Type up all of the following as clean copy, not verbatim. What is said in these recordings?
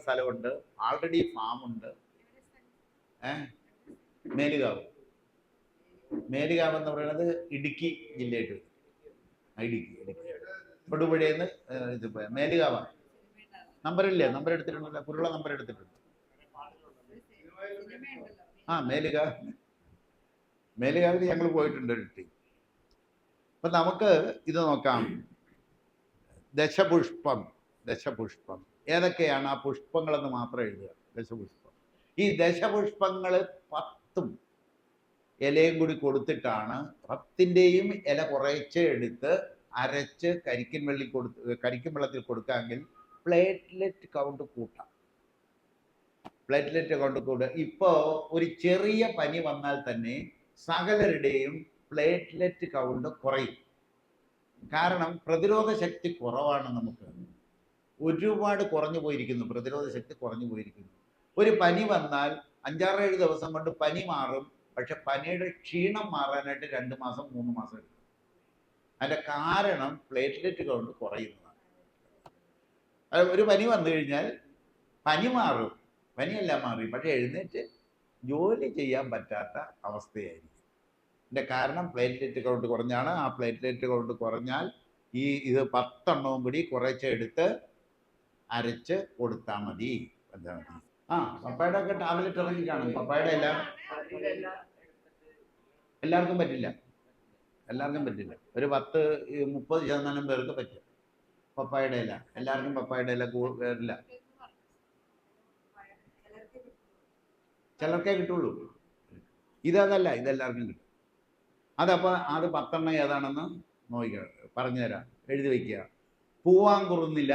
സ്ഥലമുണ്ട്, ആൾറെഡി ഫാമുണ്ട്. മേലുകാവ്. മേലുകാവ് എന്ന് പറയുന്നത് ഇടുക്കി ജില്ലയായിട്ട് ഇടുക്കി തൊടുപുഴയെന്ന് ഇത് മേലുകാവാണ്. നമ്പറില്ലേ? നമ്പർ എടുത്തിട്ടുണ്ടല്ലോ, കുരുള നമ്പർ എടുത്തിട്ടുണ്ട്. മേലുകാവിൽ ഞങ്ങൾ പോയിട്ടുണ്ട് ഒരു ടീം. അപ്പൊ നമുക്ക് ഇത് നോക്കാം. ദശപുഷ്പം ഏതൊക്കെയാണ് ആ പുഷ്പങ്ങളെന്ന് മാത്രം എഴുതുക. ദശപുഷ്പം. ഈ ദശപുഷ്പങ്ങൾ 10 ഇലയും കൂടി കൊടുത്തിട്ടാണ്, 10ൻ്റെയും ഇല കുറേശ്ശെ എടുത്ത് അരച്ച് കരിക്കിൻ വെള്ളത്തിൽ കൊടുക്കാമെങ്കിൽ പ്ലേറ്റ്ലെറ്റ് കൗണ്ട് കൂട്ടാം. പ്ലേറ്റ്ലെറ്റ് കൗണ്ട് കൂട്ടുക. ഇപ്പോൾ ഒരു ചെറിയ പനി വന്നാൽ തന്നെ സകലരുടെയും പ്ലേറ്റ്ലെറ്റ് കൗണ്ട് കുറയും. കാരണം പ്രതിരോധ ശക്തി കുറവാണ്. നമുക്ക് ഒരുപാട് കുറഞ്ഞു പോയിരിക്കുന്നു, പ്രതിരോധ ശക്തി കുറഞ്ഞു പോയിരിക്കുന്നു. ഒരു പനി വന്നാൽ 5-6-7 ദിവസം കൊണ്ട് പനി മാറും. പക്ഷെ പനിയുടെ ക്ഷീണം മാറാനായിട്ട് 2 മാസം 3 മാസം എടുക്കും. അതിൻ്റെ കാരണം പ്ലേറ്റ്ലെറ്റ് കൗണ്ട് കുറയുന്നതാണ്. ഒരു പനി വന്നു കഴിഞ്ഞാൽ പനി മാറും, പനിയെല്ലാം മാറി, പക്ഷെ എഴുന്നേറ്റ് ജോലി ചെയ്യാൻ പറ്റാത്ത അവസ്ഥയായിരിക്കും. ഇതിൻ്റെ കാരണം പ്ലേറ്റ്ലെറ്റ് കൗണ്ട് കുറഞ്ഞാണ്. ആ പ്ലേറ്റ്ലെറ്റ് കൗണ്ട് കുറഞ്ഞാൽ ഇത് 10 എണ്ണവും കൂടി കുറച്ച് എടുത്ത് അരച്ച് കൊടുത്താൽ മതി. പപ്പായുടെ ഒക്കെ ടാബ്ലറ്റ് ഇറങ്ങി കാണും. പപ്പായുടെ എല്ലാം എല്ലാവർക്കും പറ്റില്ല. ഒരു 10-30% പേർക്ക് പറ്റും പപ്പായുടെ ഇല. എല്ലാവർക്കും പപ്പായുടെ ഇല വരില്ല. ചിലർക്കേ കിട്ടുള്ളൂ. ഇതല്ല, ഇതെല്ലാവർക്കും കിട്ടും. അതപ്പോൾ അത് 10 എണ്ണം ഏതാണെന്ന് നോക്കുക, പറഞ്ഞുതരാം, എഴുതി വയ്ക്കുക. പൂവാങ്കുറുന്നില,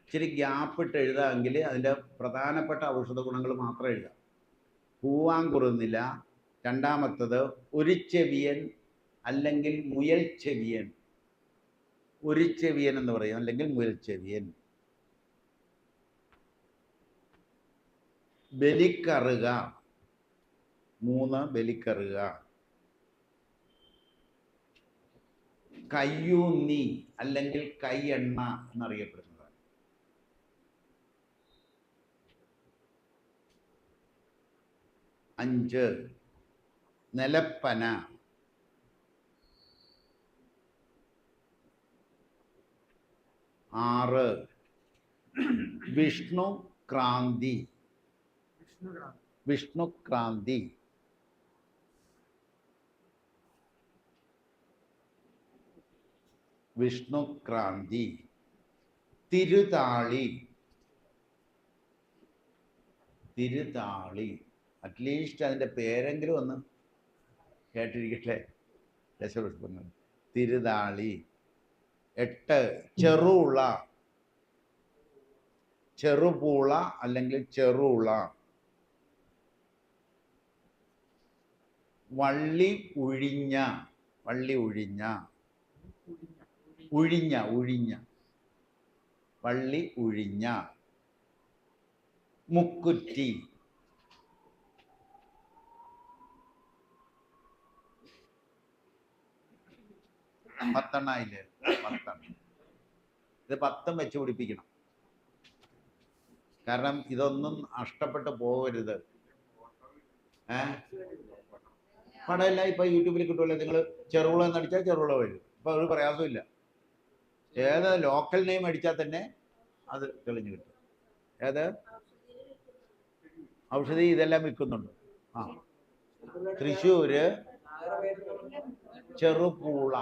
ഇച്ചിരി ഗ്യാപ്പിട്ട് എഴുതാമെങ്കിൽ അതിൻ്റെ പ്രധാനപ്പെട്ട ഔഷധ ഗുണങ്ങൾ മാത്രം എഴുതാം. പൂവാങ്കുറുന്നില. രണ്ടാമത്തത് ഒരു ചെവിയൻ അല്ലെങ്കിൽ മുയൽ ചെവിയൻ. ഒരു ചെവിയൻ എന്ന് പറയും, അല്ലെങ്കിൽ മുയൽ ചെവിയൻ. ബലിക്കറുക. 3 ബലിക്കറുക. കയ്യൂന്നി അല്ലെങ്കിൽ കൈയെണ്ണ എന്നറിയപ്പെടുന്നത്. 5 നിലപ്പന. 6 വിഷ്ണുക്രാന്തി. തിരുതാളി. അറ്റ്ലീസ്റ്റ് അതിൻ്റെ പേരെങ്കിലും ഒന്ന് കേട്ടിരിക്കട്ടെ. ദശപുഷ്പങ്ങൾ. തിരുതാളി. 8 ചെറുപൂള അല്ലെങ്കിൽ ചെറുള. വള്ളി ഉഴിഞ്ഞ. മുക്കുറ്റി. 10 എണ്ണായില്ലേ? 10. ഇത് 10 വെച്ച് പിടിപ്പിക്കണം. കാരണം ഇതൊന്നും നഷ്ടപ്പെട്ട് പോകരുത്. പടമില്ല, ഇപ്പൊ യൂട്യൂബിൽ കിട്ടുമല്ലോ. നിങ്ങൾ ചെറുപുള എന്നടിച്ചാൽ ചെറുപുള വരും. ഇപ്പൊ ഒരു പ്രയാസമില്ല. ഏത് ലോക്കൽ നെയിം അടിച്ചാൽ തന്നെ അത് തെളിഞ്ഞു കിട്ടും. ഏത് ഔഷധി ഇതെല്ലാം വിൽക്കുന്നുണ്ട്. തൃശ്ശൂര് ചെറുപൂള.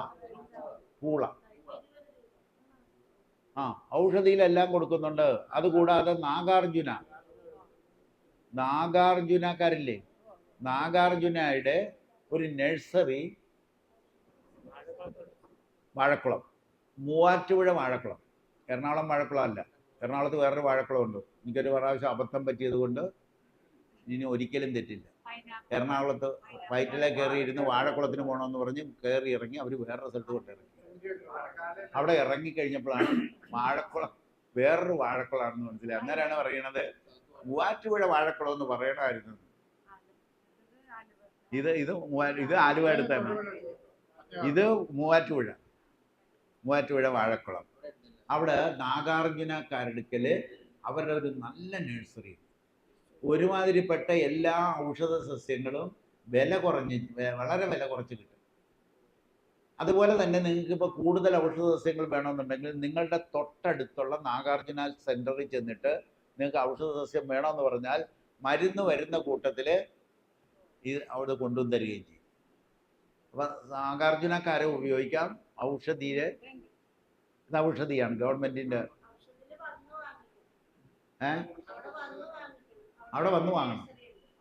ഔഷധിയിലെല്ലാം കൊടുക്കുന്നുണ്ട്. അതുകൂടാതെ നാഗാർജുനക്കാരില്ലേ, നാഗാർജുനയുടെ ഒരു നഴ്സറി വാഴക്കുളം, മൂവാറ്റുപുഴ വാഴക്കുളം. എറണാകുളം വാഴക്കുളം അല്ല, എറണാകുളത്ത് വേറൊരു വാഴക്കുളമുണ്ട്. എനിക്കൊരു പ്രാവശ്യം അബദ്ധം പറ്റിയത് കൊണ്ട് ഇനി ഒരിക്കലും തെറ്റില്ല. എറണാകുളത്ത് ഫ്ലൈറ്റിലെ കയറി ഇരുന്ന് വാഴക്കുളത്തിന് പോകണമെന്ന് പറഞ്ഞ് കയറി ഇറങ്ങി അവർ വേറൊരു സ്ഥലത്ത് കൊണ്ടിറങ്ങി. അവിടെ ഇറങ്ങിക്കഴിഞ്ഞപ്പോഴാണ് വാഴക്കുളം വേറൊരു വാഴക്കുളമാണെന്ന് മനസ്സിലായി. അന്നേരമാണ് പറയണത് മൂവാറ്റുപുഴ വാഴക്കുളം എന്ന് പറയണമായിരുന്നു. ഇത് ആലുവ അടുത്താണ്. ഇത് മൂവാറ്റുപുഴ വാഴക്കുളം. അവിടെ നാഗാർജുന കാരടുക്കല് അവരുടെ ഒരു നല്ല നഴ്സറി, ഒരുമാതിരിപ്പെട്ട എല്ലാ ഔഷധ സസ്യങ്ങളും വളരെ വില കുറച്ച് കിട്ടും. അതുപോലെ തന്നെ നിങ്ങൾക്ക് ഇപ്പോൾ കൂടുതൽ ഔഷധ സസ്യങ്ങൾ വേണമെന്നുണ്ടെങ്കിൽ നിങ്ങളുടെ തൊട്ടടുത്തുള്ള നാഗാർജുന സെന്ററിൽ ചെന്നിട്ട് നിങ്ങൾക്ക് ഔഷധ സസ്യം വേണമെന്ന് പറഞ്ഞാൽ മരുന്ന് വരുന്ന കൂട്ടത്തിൽ ഇത് അവിടെ കൊണ്ടുവന്ന് തരികയും ചെയ്യും. അപ്പം നാഗാർജുനക്കാരെ ഉപയോഗിക്കാം. ഇത് ഔഷധിയാണ്, ഗവൺമെന്റിന്റെ. അവിടെ വന്ന് വാങ്ങണം,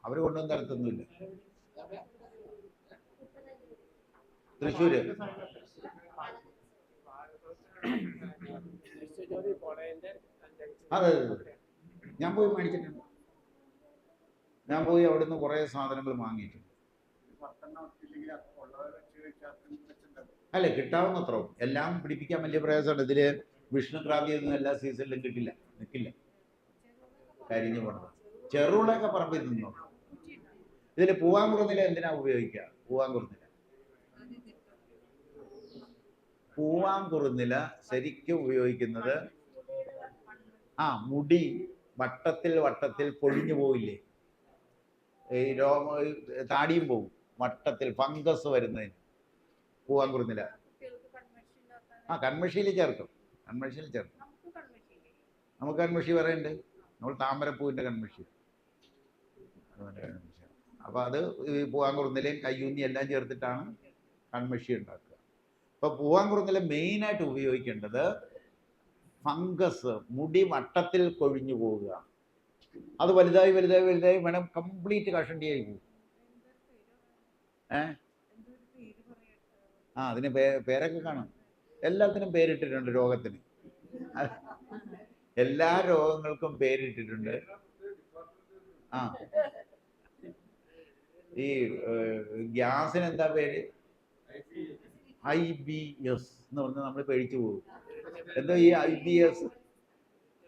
അവർ കൊണ്ടുവന്ന് തരത്തൊന്നുമില്ല. തൃശ്ശൂര് അതെ, ഞാൻ പോയി മേടിച്ചിട്ടുണ്ട്. ഞാൻ പോയി അവിടുന്ന് കുറേ സാധനങ്ങൾ വാങ്ങിയിട്ടുണ്ട്. അല്ല, കിട്ടാവുന്നത്ര എല്ലാം പിടിപ്പിക്കാൻ വലിയ പ്രയാസമുണ്ട്. ഇതില് വിഷ്ണുക്രാന്തിയൊന്നും എല്ലാ സീസണിലും നിൽക്കില്ല, കരിഞ്ഞു പോണത്. ചെറുളൊക്കെ പറമ്പിൽ നിന്നോ. ഇതില് പൂവാങ്കുറുന്നില എന്തിനാ ഉപയോഗിക്കുക? പൂവാങ്കുറുന്നില ശരിക്കും ഉപയോഗിക്കുന്നത് മുടി വട്ടത്തിൽ പൊഴിഞ്ഞു പോയില്ലേ, ഈ താടിയും പോവും, വട്ടത്തിൽ ഫംഗസ് വരുന്നതിന് പൂവാങ്കുറുന്നില കൺമഷിയിൽ ചേർക്കും. നമുക്ക് കൺമഷി പറയുന്നുണ്ട്, നമ്മൾ താമരപ്പൂവിന്റെ കൺമഷി. അപ്പൊ അത് ഈ പൂവാങ്കുറുന്നിലയും കയ്യൂന്നി എല്ലാം ചേർത്തിട്ടാണ് കൺമഷി ഉണ്ടാക്കുക. അപ്പൊ പൂവാങ്കുറുന്നില മെയിനായിട്ട് ഉപയോഗിക്കേണ്ടത് ഫംഗസ്, മുടി വട്ടത്തിൽ കൊഴിഞ്ഞു പോവുക. അത് വലുതായി വേണം കംപ്ലീറ്റ് കഷണ്ടിയായി പോകും. അതിന് പേരൊക്കെ കാണും. എല്ലാത്തിനും പേരിട്ടിട്ടുണ്ട് രോഗത്തിന്. എല്ലാ രോഗങ്ങൾക്കും പേരിട്ടിട്ടുണ്ട്. ഈ ഗ്യാസിന് എന്താ പേര്? IBS എന്ന് പറഞ്ഞാൽ നമ്മൾ പേടിച്ചു പോകും. എന്തോ ഈ IBS,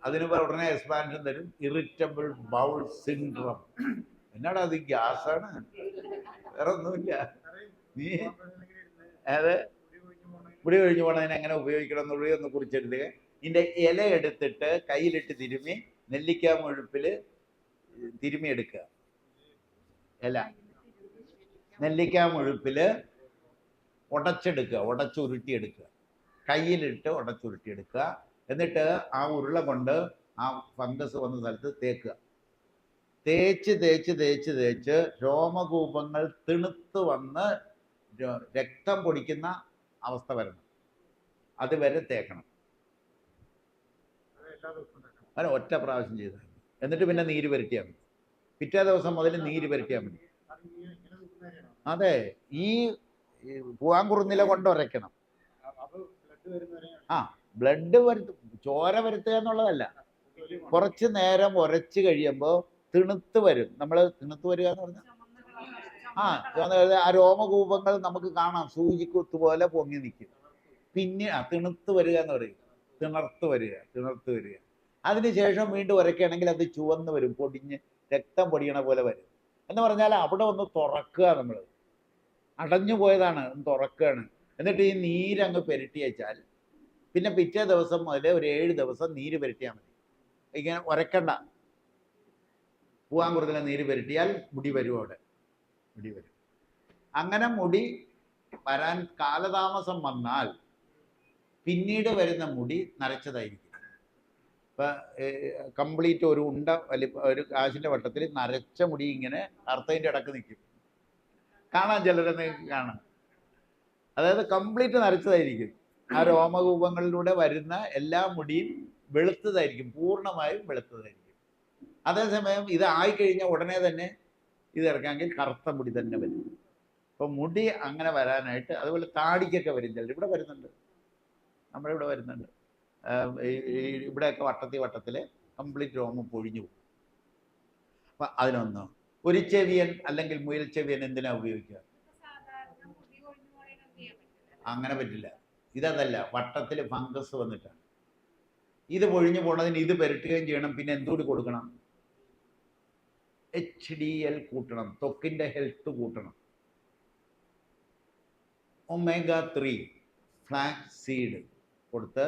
അതിന് ഉടനെ എക്സ്പാൻഷൻ തരും, ഇറിറ്റബിൾ ബൗൾ സിൻഡ്രോം. എന്നാടാ അത്? ഗ്യാസാണ്, വേറെ ഒന്നുമില്ല. നീ അതെ, മുടി ഒഴിഞ്ഞു പോണതിന് എങ്ങനെ ഉപയോഗിക്കണം എന്നുള്ളത് ഒന്ന് കുറിച്ചെടുത്ത് ഇതിന്റെ ഇല എടുത്തിട്ട് കയ്യിലിട്ട് തിരുമ്മി നെല്ലിക്ക മുഴുപ്പിൽ തിരുമ്മി എടുക്കുക. ഇല നെല്ലിക്ക മുഴുപ്പിൽ ഉടച്ചുരുട്ടിയെടുക്കുക, കയ്യിലിട്ട് ഉടച്ചുരുട്ടിയെടുക്കുക. എന്നിട്ട് ആ ഉരുള കൊണ്ട് ആ ഫംഗസ് വന്ന സ്ഥലത്ത് തേക്കുക. തേച്ച് രോമകൂപങ്ങൾ തിണുത്ത് വന്ന് രക്തം പൊടിക്കുന്ന അവസ്ഥ വരണം. അതുവരെ തേക്കണം. അല്ല, ഒറ്റ പ്രാവശ്യം ചെയ്താൽ മതി. എന്നിട്ട് പിന്നെ നീര് പുരട്ടിയാൽ മതി. പിറ്റേ ദിവസം മുതൽ നീര് പുരട്ടിയാൽ മതി. അതെ, ഈ പൂവാങ്കുറുന്നില കൊണ്ട് ഉരയ്ക്കണം. ബ്ലഡ് ചോര വരുത്തുക എന്നുള്ളതല്ല, കുറച്ച് നേരം ഉരച്ച് കഴിയുമ്പോൾ തിണുത്ത് വരും. നമ്മൾ തിണുത്ത് വരിക എന്ന് പറഞ്ഞാൽ ആ രോമകൂപങ്ങൾ നമുക്ക് കാണാം, സൂചിക്കുത്ത് പോലെ പൊങ്ങി നിൽക്കും. പിന്നെ തിണുത്ത് വരിക എന്ന് പറയും, തിണർത്ത് വരിക. അതിനുശേഷം വീണ്ടും ഉരയ്ക്കുകയാണെങ്കിൽ അത് ചുവന്ന് വരും, പൊടിഞ്ഞ് രക്തം പൊടിയണ പോലെ വരും. എന്ന് പറഞ്ഞാൽ അവിടെ ഒന്ന് തുറക്കുക, നമ്മൾ അടഞ്ഞു പോയതാണ്, തുറക്കുകയാണ്. എന്നിട്ട് ഈ നീരങ്ങ് പുരട്ടി വെച്ചാൽ പിന്നെ പിറ്റേ ദിവസം മുതൽ ഒരു 7 ദിവസം നീര് പുരട്ടിയാൽ മതി. ഇങ്ങനെ ഉരക്കണ്ട. പൂവാങ്കുറുന്നില നീര് പുരട്ടിയാൽ മുടി വരും, അവിടെ മുടി വരും. അങ്ങനെ മുടി വരാൻ കാലതാമസം വന്നാൽ പിന്നീട് വരുന്ന മുടി നരച്ചതായിരിക്കും. ഇപ്പം കംപ്ലീറ്റ് ഒരു ഒരു കാശിൻ്റെ വട്ടത്തിൽ നരച്ച മുടി ഇങ്ങനെ അർത്ഥത്തിൻ്റെ ഇടക്ക് നിൽക്കും. കാണാൻ ചിലരെ കാണാം. അതായത് കംപ്ലീറ്റ് നരച്ചതായിരിക്കും. ആ രോമകൂപങ്ങളിലൂടെ വരുന്ന എല്ലാ മുടിയും വെളുത്തതായിരിക്കും, പൂർണ്ണമായും വെളുത്തതായിരിക്കും. അതേസമയം ഇത് ആയിക്കഴിഞ്ഞാൽ ഉടനെ തന്നെ ഇത് ഇറക്കാമെങ്കിൽ കറുത്ത മുടി തന്നെ വരും. അപ്പോൾ മുടി അങ്ങനെ വരാനായിട്ട്, അതുപോലെ താടിക്കൊക്കെ വരും ചിലർ. ഇവിടെ വരുന്നുണ്ട്, നമ്മളിവിടെ വരുന്നുണ്ട്. ഇവിടെയൊക്കെ വട്ടത്തിൽ കംപ്ലീറ്റ് രോമം പൊഴിഞ്ഞു പോകും. അപ്പം അതിനൊന്ന് ഒരു ചെവിയൻ അല്ലെങ്കിൽ മുയൽ ചെവിയൻ എന്തിനാ ഉപയോഗിക്കുക? അങ്ങനെ പറ്റില്ല. ഇതല്ല, വട്ടത്തിൽ ഫംഗസ് വന്നിട്ടാണ്. ഇത് പൊഴിഞ്ഞു പോണതിന് ഇത് പുരട്ടുകയും ചെയ്യണം. പിന്നെ എന്തുകൂടി കൊടുക്കണം? HDL കൂട്ടണം, ത്വക്കിൻ്റെ ഹെൽത്ത് കൂട്ടണം. omega-3 ഫ്ലാക്സ് സീഡ് കൊടുത്ത്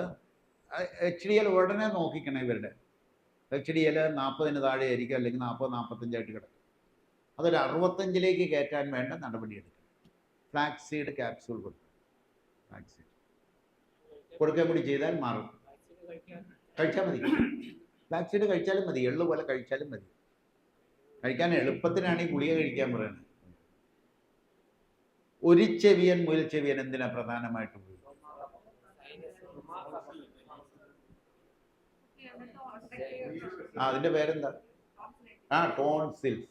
HDL ഉടനെ നോക്കിക്കണം. ഇവരുടെ HDL 40 താഴെ ആയിരിക്കും, അല്ലെങ്കിൽ 40-45 കിടക്കും. അതൊരു 65 കയറ്റാൻ വേണ്ട നടപടിയെടുക്കണം. ഫ്ലാക്സ് സീഡ് ക്യാപ്സൂൾ കൊടുക്കും. ഫ്ലാക്സ് സീഡ് കൊടുക്കാൻ കൂടി ചെയ്താൽ മാറും. കഴിച്ചാൽ മതി. ഫ്ലാക്സ് സീഡ് കഴിച്ചാലും മതി, എള്ളു പോലെ കഴിച്ചാലും മതി. കഴിക്കാൻ എളുപ്പത്തിനാണ് ഈ ഗുളിക കഴിക്കാൻ പറയുന്നത്. ഒരു ചെവിയൻ മുയൽ ചെവിയൻ എന്തിനാ പ്രധാനമായിട്ട് ഉപയോഗിക്കുന്നത്? അതിന്റെ പേരെന്താ? ടോൺസിൽസ്.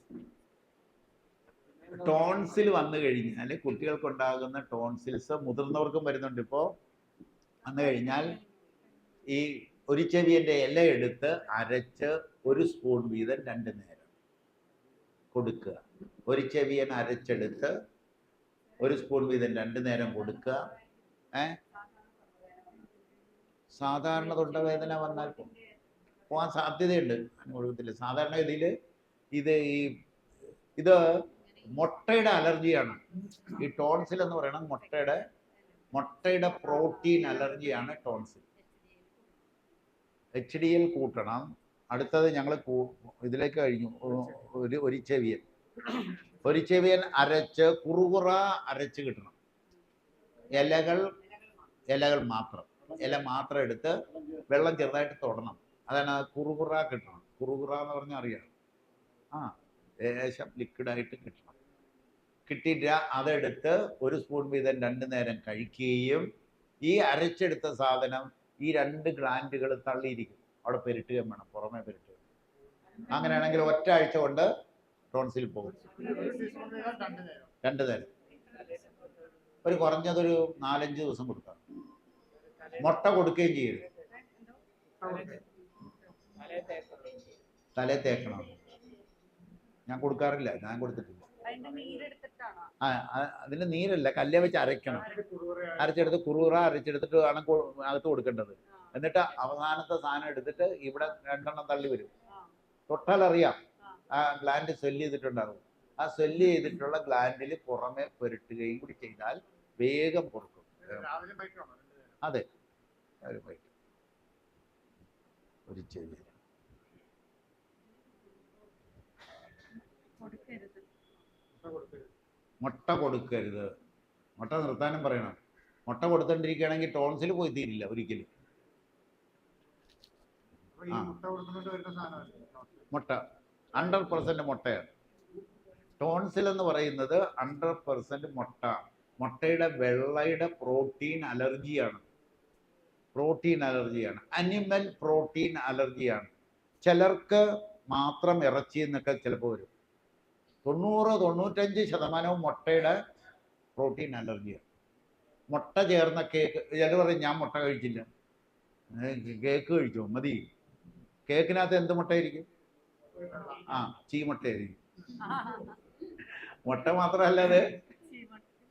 ടോൺസിൽ വന്നു കഴിഞ്ഞാൽ, കുട്ടികൾക്കുണ്ടാകുന്ന ടോൺസിൽസ് മുതിർന്നവർക്കും വരുന്നുണ്ട്. ഇപ്പോൾ വന്നു കഴിഞ്ഞാൽ ഈ ഒരു ചെവിയന്റെ ഇല എടുത്ത് അരച്ച് 1 സ്പൂൺ വീതം 2 നേരം കൊടുക്കുക. ഒരു ചെവിയൻ അരച്ചെടുത്ത് 1 സ്പൂൺ വീതം 2 നേരം കൊടുക്കുക. സാധാരണ തൊണ്ടവേദന വന്നാൽ പോകാൻ സാധ്യതയുണ്ട്, അനുഭവത്തില്ല. സാധാരണ ഇതിൽ ഇത് മുട്ടയുടെ അലർജിയാണ്. ഈ ടോൺസിൽ എന്ന് പറയുന്നത് മുട്ടയുടെ പ്രോട്ടീൻ അലർജിയാണ് ടോൺസിൽ. HDL കൂട്ടണം. അടുത്തത് ഞങ്ങൾ ഇതിലേക്ക് കഴിഞ്ഞു. ഒരു ചെവിയൻ അരച്ച് കുറുകുറ അരച്ച് കിട്ടണം. ഇലകൾ മാത്രം, ഇല മാത്രം എടുത്ത് വെള്ളം ചെറുതായിട്ട് തൊടണം. അതാണ് കുറുകുറ കിട്ടണം. കുറുകുറ എന്ന് പറഞ്ഞാൽ അറിയാം. ലേശം ലിക്വിഡായിട്ട് കിട്ടണം. കിട്ടിയിട്ട് അതെടുത്ത് 1 സ്പൂൺ വീതം 2 നേരം കഴിക്കുകയും ഈ അരച്ചെടുത്ത സാധനം ഈ 2 ഗ്ലാൻഡുകൾ തള്ളിയിരിക്കും. അവിടെ പെരുട്ടുകയും വേണം, പുറമെ പെരുട്ടുക. അങ്ങനെയാണെങ്കിൽ ഒറ്റ ആഴ്ച കൊണ്ട് ടോൺസിൽ പോകും. 2 നേരം ഒരു കുറഞ്ഞതൊരു 4-5 ദിവസം കൊടുക്കാം. മുട്ട കൊടുക്കുകയും ചെയ്യരുത്. തലേ തേക്കണം. ഞാൻ കൊടുക്കാറില്ല, ഞാൻ കൊടുത്തിട്ടില്ല. അതിന്റെ നീരല്ല, കല്ല് വെച്ച് അരയ്ക്കണം. അരച്ചെടുത്ത് കുറുകുറ അരച്ചെടുത്തിട്ട് ആണ് അകത്ത് കൊടുക്കേണ്ടത്. എന്നിട്ട് അവസാനത്തെ സാധനം എടുത്തിട്ട് ഇവിടെ 2 എണ്ണം തള്ളി വരും. തൊട്ടാൽ അറിയാം ആ ഗ്ലാൻഡ് സ്വെല്ല് ചെയ്തിട്ടുണ്ടാകും. ആ സ്വെല്ല് ചെയ്തിട്ടുള്ള ഗ്ലാൻഡിൽ പുറമെ പുരട്ടുകയും കൂടി ചെയ്താൽ വേഗം പൊറുക്കും. അതെ, ഒരു ചെവി മുട്ട കൊടുക്കരുത്. മുട്ട നിർത്താനും പറയണം. മുട്ട കൊടുത്തോണ്ടിരിക്കുകയാണെങ്കിൽ ടോൺസിൽ പോയി തീരില്ല ഒരിക്കലും. മുട്ട 100% മുട്ടയാണ്. ടോൺസിൽ എന്ന് പറയുന്നത് 100% മുട്ടയുടെ വെള്ളയുടെ പ്രോട്ടീൻ അലർജിയാണ്. അനിമൽ പ്രോട്ടീൻ അലർജിയാണ്. ചിലർക്ക് മാത്രം ഇറച്ചി എന്നൊക്കെ ചിലപ്പോൾ വരും. 90-95% മുട്ടയുടെ പ്രോട്ടീൻ അലർജിയാണ്. മുട്ട ചേർന്ന കേക്ക്, ചിലർ പറയും ഞാൻ മുട്ട കഴിച്ചില്ല. കേക്ക് കഴിച്ചോ? മതി. കേക്കിനകത്ത് എന്ത് മുട്ടയായിരിക്കും? ചീമുട്ടയായിരിക്കും. മുട്ട മാത്രമല്ല, അത്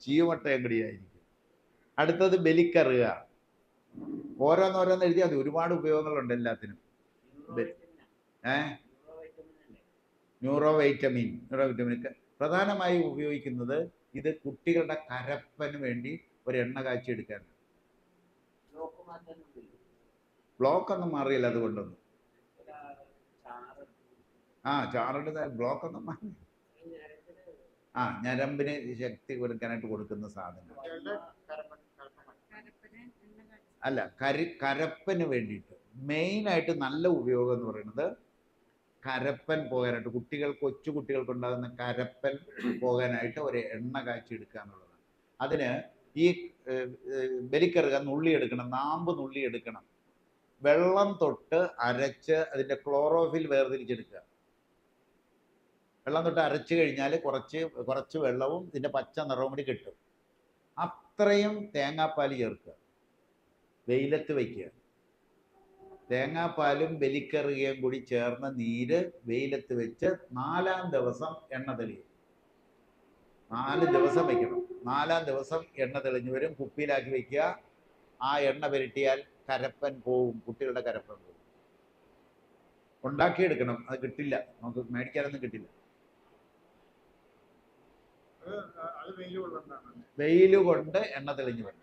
ചീമുട്ടയും കൂടിയായിരിക്കും. അടുത്തത് ബലിക്കറുക. ഓരോന്നോരോന്ന് എഴുതിയാൽ മതി. ഒരുപാട് ഉപയോഗങ്ങളുണ്ട് എല്ലാത്തിനും. ന്യൂറോ വൈറ്റമിൻ പ്രധാനമായി ഉപയോഗിക്കുന്നത് ഇത് കുട്ടികളുടെ കരപ്പന് വേണ്ടി ഒരു എണ്ണ കാച്ചി എടുക്കാനാണ്. ബ്ലോക്ക് ഒന്നും മാറിയില്ല അതുകൊണ്ടൊന്നും. ചാറിന്റെ ബ്ലോക്ക് ഒന്നും മാറി. ഞരമ്പിന് ശക്തി കൊടുക്കാനായിട്ട് കൊടുക്കുന്ന സാധനം അല്ല, കരപ്പന് വേണ്ടിയിട്ട് മെയിനായിട്ട് നല്ല ഉപയോഗം എന്ന് പറയുന്നത് കരപ്പൻ പോകാനായിട്ട്, കൊച്ചു കുട്ടികൾക്കുണ്ടാകുന്ന കരപ്പൻ പോകാനായിട്ട് ഒരു എണ്ണ കാച്ചി എടുക്കുക എന്നുള്ളതാണ്. അതിന് ഈ ബലിക്കറുക നുള്ളി എടുക്കണം, നാമ്പ് നുള്ളി എടുക്കണം. വെള്ളം തൊട്ട് അരച്ച് അതിൻ്റെ ക്ലോറോഫിൽ വേർതിരിച്ചെടുക്കുക. വെള്ളം തൊട്ട് അരച്ച് കഴിഞ്ഞാൽ കുറച്ച് വെള്ളവും ഇതിൻ്റെ പച്ച നിറവും കൂടി കിട്ടും. അത്രയും തേങ്ങാപ്പാൽ ചേർക്കുക, വെയിലത്ത് വയ്ക്കുക. തേങ്ങാപ്പാലും ബലിക്കറുകയും കൂടി ചേർന്ന നീര് വെയിലത്ത് വെച്ച് 4-ാം ദിവസം എണ്ണ തെളിയും. 4 ദിവസം വയ്ക്കണം. 4-ാം ദിവസം എണ്ണ തെളിഞ്ഞു വരും. കുപ്പിയിലാക്കി വയ്ക്കുക. ആ എണ്ണ പുരട്ടിയാൽ കരപ്പൻ പോവും, കുട്ടികളുടെ കരപ്പൻ പോവും. ഉണ്ടാക്കിയെടുക്കണം, അത് കിട്ടില്ല, നമുക്ക് മേടിക്കാനൊന്നും കിട്ടില്ല. വെയിൽ കൊണ്ട് എണ്ണ തെളിഞ്ഞു വരണം.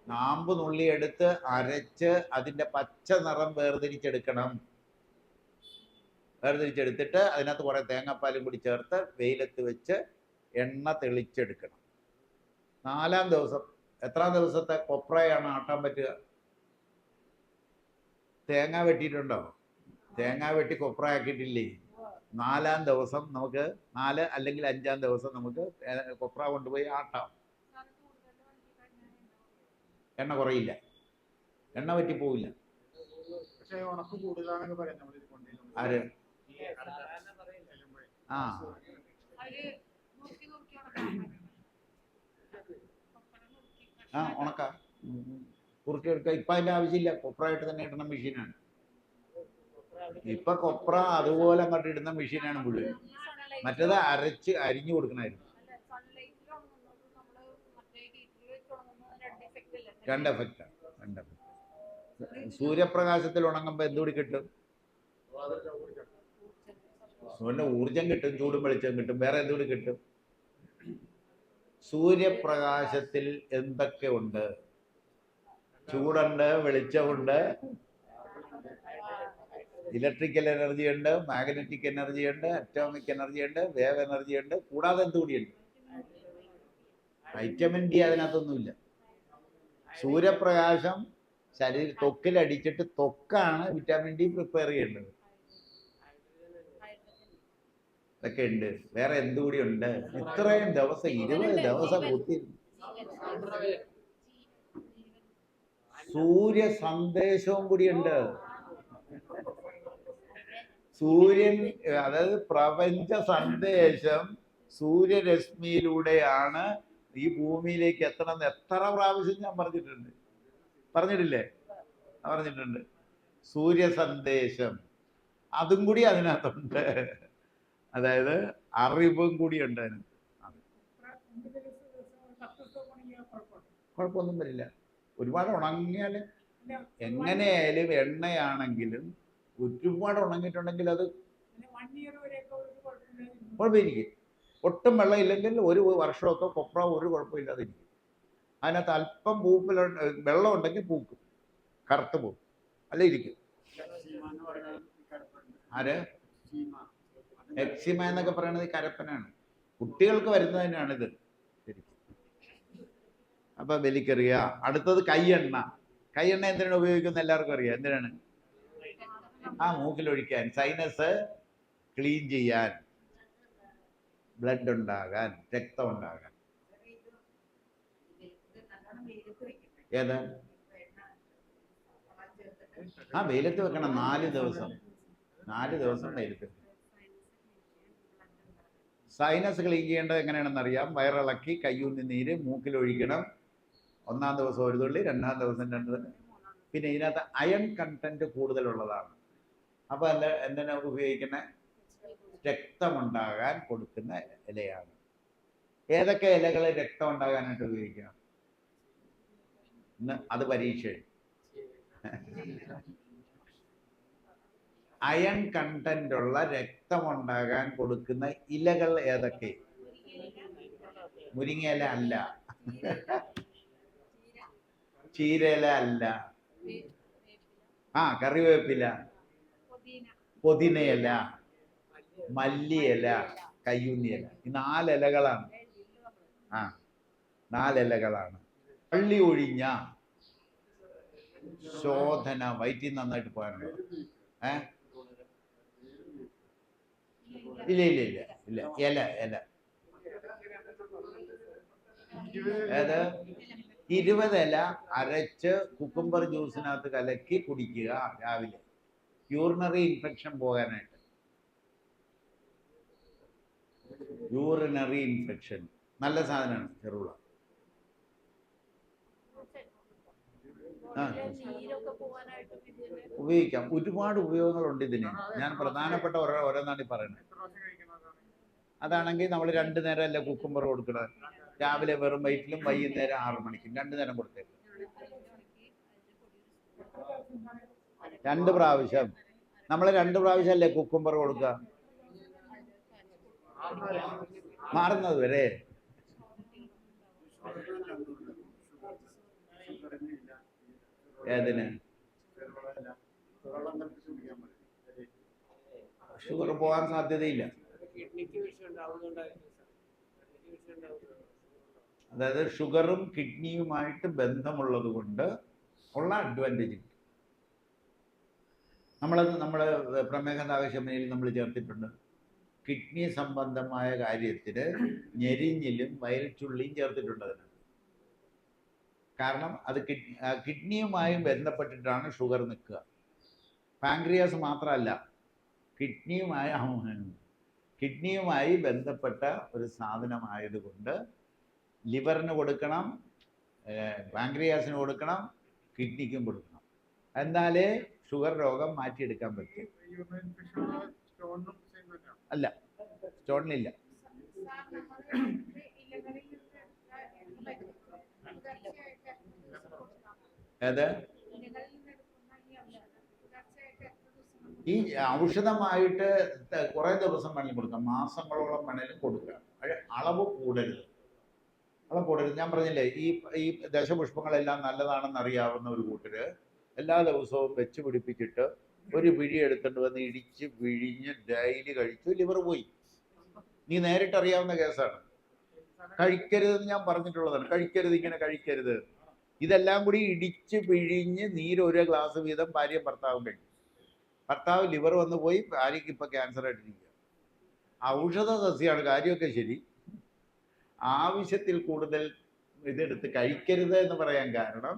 നാമ്പ് നുള്ളി എടുത്ത് അരച്ച് അതിന്റെ പച്ച നിറം വേർതിരിച്ചെടുക്കണം. വേർതിരിച്ചെടുത്തിട്ട് അതിനകത്ത് കുറെ തേങ്ങാപ്പാലും കൂടി ചേർത്ത് വെയിലത്ത് വെച്ച് എണ്ണ തെളിച്ചെടുക്കണം. 4-ാം ദിവസം, എത്രാം ദിവസത്തെ കൊപ്രയാണ് ആട്ടാൻ പറ്റുക? തേങ്ങ വെട്ടിയിട്ടുണ്ടോ? തേങ്ങ വെട്ടി കൊപ്ര ആക്കിയിട്ടില്ലേ? 4-ാം ദിവസം നമുക്ക്, 4 അല്ലെങ്കിൽ 5-ാം ദിവസം നമുക്ക് കൊപ്ര കൊണ്ടുപോയി ആട്ടാം. എണ്ണ കുറയില്ല, എണ്ണ പറ്റി പോവില്ല. ആര്? ആ ഉണക്ക കുറുക്കി എടുക്കുക. ഇപ്പൊ അതിന്റെ ആവശ്യമില്ല, കൊപ്രയായിട്ട് തന്നെ ഇടുന്ന മെഷീനാണ് ഇപ്പൊ. കൊപ്ര അതുപോലെ അങ്ങോട്ട് ഇടുന്ന മെഷീനാണ് മുഴുവൻ. മറ്റേത് അരിഞ്ഞു കൊടുക്കണമായിരുന്നു. രണ്ട് എഫക്റ്റാണ്. സൂര്യപ്രകാശത്തിൽ ഉണങ്ങുമ്പോ എന്തുകൂടി കിട്ടും? സൂര്യന്റെ ഊർജം കിട്ടും, ചൂടും വെളിച്ചം കിട്ടും. വേറെ എന്തുകൂടി കിട്ടും? സൂര്യപ്രകാശത്തിൽ എന്തൊക്കെ ഉണ്ട്? ചൂടുണ്ട്, വെളിച്ചമുണ്ട്, ഇലക്ട്രിക്കൽ എനർജി ഉണ്ട്, മാഗ്നറ്റിക് എനർജി ഉണ്ട്, അറ്റോമിക് എനർജി ഉണ്ട്, വേവ് എനർജി ഉണ്ട്. കൂടാതെ എന്തുകൂടിയുണ്ട്? വൈറ്റമിൻ ഡി അതിനകത്തൊന്നുമില്ല. സൂര്യപ്രകാശം ത്വക്കിലടിച്ചിട്ട് ത്വക്കാണ് വിറ്റാമിൻ ഡി പ്രിപ്പയർ ചെയ്യേണ്ടത്. ഇതൊക്കെ ഉണ്ട്. വേറെ എന്തുകൂടി ഉണ്ട്? ഇത്രയും ദിവസം 20 ദിവസം കുത്തി സൂര്യ സന്ദേശവും കൂടിയുണ്ട്. സൂര്യൻ, അതായത് പ്രപഞ്ച സന്ദേശം സൂര്യരശ്മിയിലൂടെയാണ് ഈ ഭൂമിയിലേക്ക് എത്തണമെന്ന് എത്ര പ്രാവശ്യം ഞാൻ പറഞ്ഞിട്ടില്ലേ? പറഞ്ഞിട്ടുണ്ട്. സൂര്യ സന്ദേശം അതും കൂടി അതിനകത്തുണ്ട്. അതായത് അറിവും കൂടി ഉണ്ട് അതിനകത്ത്. കുഴപ്പമൊന്നും വരില്ല. ഒരുപാട് ഉണങ്ങിയാൽ, എങ്ങനെയായാലും എണ്ണയാണെങ്കിലും ഒരുപാട് ഉണങ്ങിയിട്ടുണ്ടെങ്കിൽ അത് കുഴപ്പമിരിക്കും. ഒട്ടും വെള്ളം ഇല്ലെങ്കിൽ 1 വർഷമൊക്കെ കൊപ്ര ഒരു കുഴപ്പമില്ലാതെ ഇരിക്കും. അതിനകത്ത് അല്പം വെള്ളം ഉണ്ടെങ്കിൽ പൂക്കും, കറുത്ത് പോകും, അല്ല ഇരിക്കും. ആര്? എക്സിമ എന്നൊക്കെ പറയുന്നത് കരപ്പനാണ്. കുട്ടികൾക്ക് വരുന്നതിനാണിത് ശരിക്കും. അപ്പൊ വലിക്കറിയ. അടുത്തത് കൈയെണ്ണ. കൈയെണ്ണ എന്തിനാണ് ഉപയോഗിക്കുന്നത്? എല്ലാവർക്കും അറിയാം. എന്തിനാണ്? മൂക്കിലൊഴിക്കാൻ, സൈനസ് ക്ലീൻ ചെയ്യാൻ, ബ്ലഡ് ഉണ്ടാകാൻ, രക്തം ഉണ്ടാകാൻ. ഏത്? വെയിലത്ത് വെക്കണം. 4 ദിവസം വെയിലത്ത്. സൈനസ് ക്ലീൻ ചെയ്യേണ്ടത് എങ്ങനെയാണെന്ന് അറിയാം. വയറിളക്കി കയ്യൂന്നി നീര് മൂക്കിലൊഴിക്കണം. 1-ാം ദിവസം 1 തുള്ളി, 2-ാം ദിവസം 2 തുള്ളി. പിന്നെ ഇതിനകത്ത് അയൺ കണ്ടന്റ് കൂടുതലുള്ളതാണ്. അപ്പൊ എന്തിനാ ഉപയോഗിക്കുന്നത്? രക്തമുണ്ടാകാൻ കൊടുക്കുന്ന ഇലയാണ്. ഏതൊക്കെ ഇലകൾ രക്തം ഉണ്ടാകാനായിട്ട് ഉപയോഗിക്കണം? അത് പരീക്ഷ. അയൺ കണ്ടന്റ് ഉള്ള രക്തമുണ്ടാകാൻ കൊടുക്കുന്ന ഇലകൾ ഏതൊക്കെ? മുരിങ്ങയില അല്ല, ചീരയില അല്ല, കറിവേപ്പില, പുതിനയില, മല്ലിയില, കയ്യൂന്നിയില. ഈ 4 ഇലകളാണ്. 4 ഇലകളാണ്. പള്ളി ഒഴിഞ്ഞ ശോധന, വയറ്റിൽ നന്നായിട്ട് പോകാനുണ്ട്. ഇല്ല, ഇല. ഏത്? 20 ഇല അരച്ച് കുക്കുംബർ ജ്യൂസിനകത്ത് കലക്കി കുടിക്കുക രാവിലെ, യൂറിനറി ഇൻഫെക്ഷൻ പോകാനായിട്ട്. യൂറിനറി ഇൻഫെക്ഷൻ നല്ല സാധനമാണ് ചെറുള. ഉപയോഗിക്കാം. ഒരുപാട് ഉപയോഗങ്ങളുണ്ട് ഇതിന്. ഞാൻ പ്രധാനപ്പെട്ട ഓരോന്നാണ് പറയുന്നത്. അതാണെങ്കിൽ നമ്മൾ 2 നേരം അല്ല കുക്കുംബർ കൊടുക്കണം. രാവിലെ വെറും വയറ്റിലും വൈകുന്നേരം 6 മണിക്കും 2 നേരം കൊടുത്തേക്കും. 2 പ്രാവശ്യം. നമ്മൾ 2 പ്രാവശ്യം അല്ലേ കുക്കുംബർ കൊടുക്കുക? മാറുന്നത് വരെ. ഏതിന്? ഷുഗർ പോകാൻ സാധ്യതയില്ല. അതായത് ഷുഗറും കിഡ്നിയുമായിട്ട് ബന്ധമുള്ളത് കൊണ്ട് ഉള്ള അഡ്വാൻറ്റേജ് നമ്മുടെ പ്രമേഹനാഗശമനിയിൽ നമ്മൾ ചേർത്തിട്ടുണ്ട്. കിഡ്നി സംബന്ധമായ കാര്യത്തിന് ഞെരിഞ്ഞിലും വയൽച്ചുള്ളിയും ചേർത്തിട്ടുണ്ട് അതിന്. കാരണം അത് കിഡ്നിയുമായും ബന്ധപ്പെട്ടിട്ടാണ് ഷുഗർ നിൽക്കുക. പാൻക്രിയാസ് മാത്രമല്ല, കിഡ്നിയുമായി ബന്ധപ്പെട്ട ഒരു സാധനമായതുകൊണ്ട് ലിവറിന് കൊടുക്കണം, പാൻക്രിയാസിന് കൊടുക്കണം, കിഡ്നിക്കും കൊടുക്കണം. എന്നാലേ ഷുഗർ രോഗം മാറ്റിയെടുക്കാൻ പറ്റും. അല്ല, സ്റ്റോണിനില്ല. ഏത്? ഈ ഔഷധമായിട്ട് കുറെ ദിവസം വേണമെങ്കിൽ കൊടുക്കാം, മാസങ്ങളോളം വേണേലും കൊടുക്കാം. അളവ് കൂടരുത്. ഞാൻ പറഞ്ഞില്ലേ, ഈ ദശപുഷ്പങ്ങളെല്ലാം നല്ലതാണെന്ന് അറിയാവുന്ന ഒരു കൂട്ടര് എല്ലാ ദിവസവും വെച്ച് പിടിപ്പിച്ചിട്ട് ഒരു പിഴി എടുത്തിട്ട് വന്ന് ഇടിച്ച് പിഴിഞ്ഞ് ഡെയിലി കഴിച്ചു, ലിവർ പോയി. നീ നേരിട്ട് അറിയാവുന്ന കേസാണ്. കഴിക്കരുതെന്ന് ഞാൻ പറഞ്ഞിട്ടുള്ളതാണ്. കഴിക്കരുത്, ഇങ്ങനെ കഴിക്കരുത്. ഇതെല്ലാം കൂടി ഇടിച്ച് പിഴിഞ്ഞ് നീരൊരു ഗ്ലാസ് വീതം ഭാര്യയും ഭർത്താവും കഴിക്കും. ഭർത്താവ് ലിവർ വന്നു പോയി, ഭാര്യയ്ക്ക് ഇപ്പൊ ക്യാൻസർ ആയിട്ടിരിക്കുക. ഔഷധ സസ്യമാണ്, കാര്യമൊക്കെ ശരി. ആവശ്യത്തിൽ കൂടുതൽ ഇതെടുത്ത് കഴിക്കരുത് എന്ന് പറയാൻ കാരണം,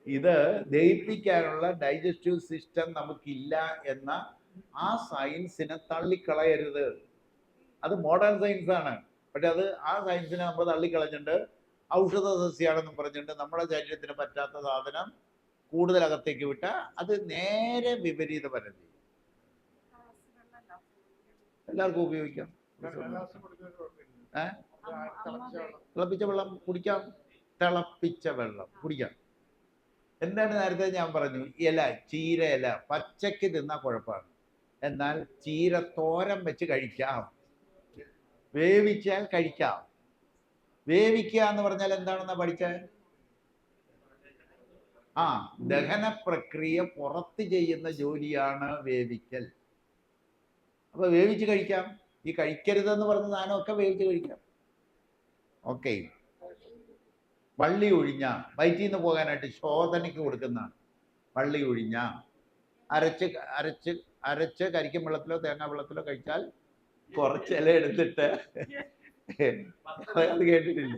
ഇത് ദഹിപ്പിക്കാനുള്ള ഡൈജസ്റ്റീവ് സിസ്റ്റം നമുക്കില്ല എന്ന ആ സയൻസിനെ തള്ളിക്കളയരുത്. അത് മോഡേൺ സയൻസ് ആണ്. പക്ഷെ ആ സയൻസിനെ നമ്മൾ തള്ളിക്കളഞ്ഞിട്ട് ഔഷധ സസ്യമാണെന്നും പറഞ്ഞിട്ട് നമ്മുടെ ശരീരത്തിന് പറ്റാത്ത സാധനം കൂടുതൽ അകത്തേക്ക് വിട്ടാൽ അത് നേരെ വിപരീത ഫലം ചെയ്യും. എല്ലാവർക്കും ഉപയോഗിക്കാം. തിളപ്പിച്ച വെള്ളം കുടിക്കാം. എന്താണ് നേരത്തെ ഞാൻ പറഞ്ഞു, ചീര ഇല പച്ചക്ക് തിന്നാൽ കുഴപ്പമാണ്. എന്നാൽ ചീര തോരൻ വെച്ച് കഴിക്കാം, വേവിച്ചാൽ കഴിക്കാം. വേവിക്കുക എന്ന് പറഞ്ഞാൽ എന്താണെന്നാ പഠിച്ചത്? ദഹന പ്രക്രിയ പുറത്ത് ചെയ്യുന്ന ജോലിയാണ് വേവിക്കൽ. അപ്പൊ വേവിച്ച് കഴിക്കാം. ഈ കഴിക്കരുതെന്ന് പറഞ്ഞ സാധനമൊക്കെ വേവിച്ച് കഴിക്കാം. ഓക്കെ. വള്ളി ഒഴിഞ്ഞ, വയറ്റിൽ നിന്ന് പോകാനായിട്ട് ശോധനയ്ക്ക് കൊടുക്കുന്ന വള്ളി ഒഴിഞ്ഞ അരച്ച് കരിക്കും വെള്ളത്തിലോ തേങ്ങാ വെള്ളത്തിലോ കഴിച്ചാൽ കുറച്ച് ഇല എടുത്തിട്ട് അത് കേട്ടിട്ടില്ല.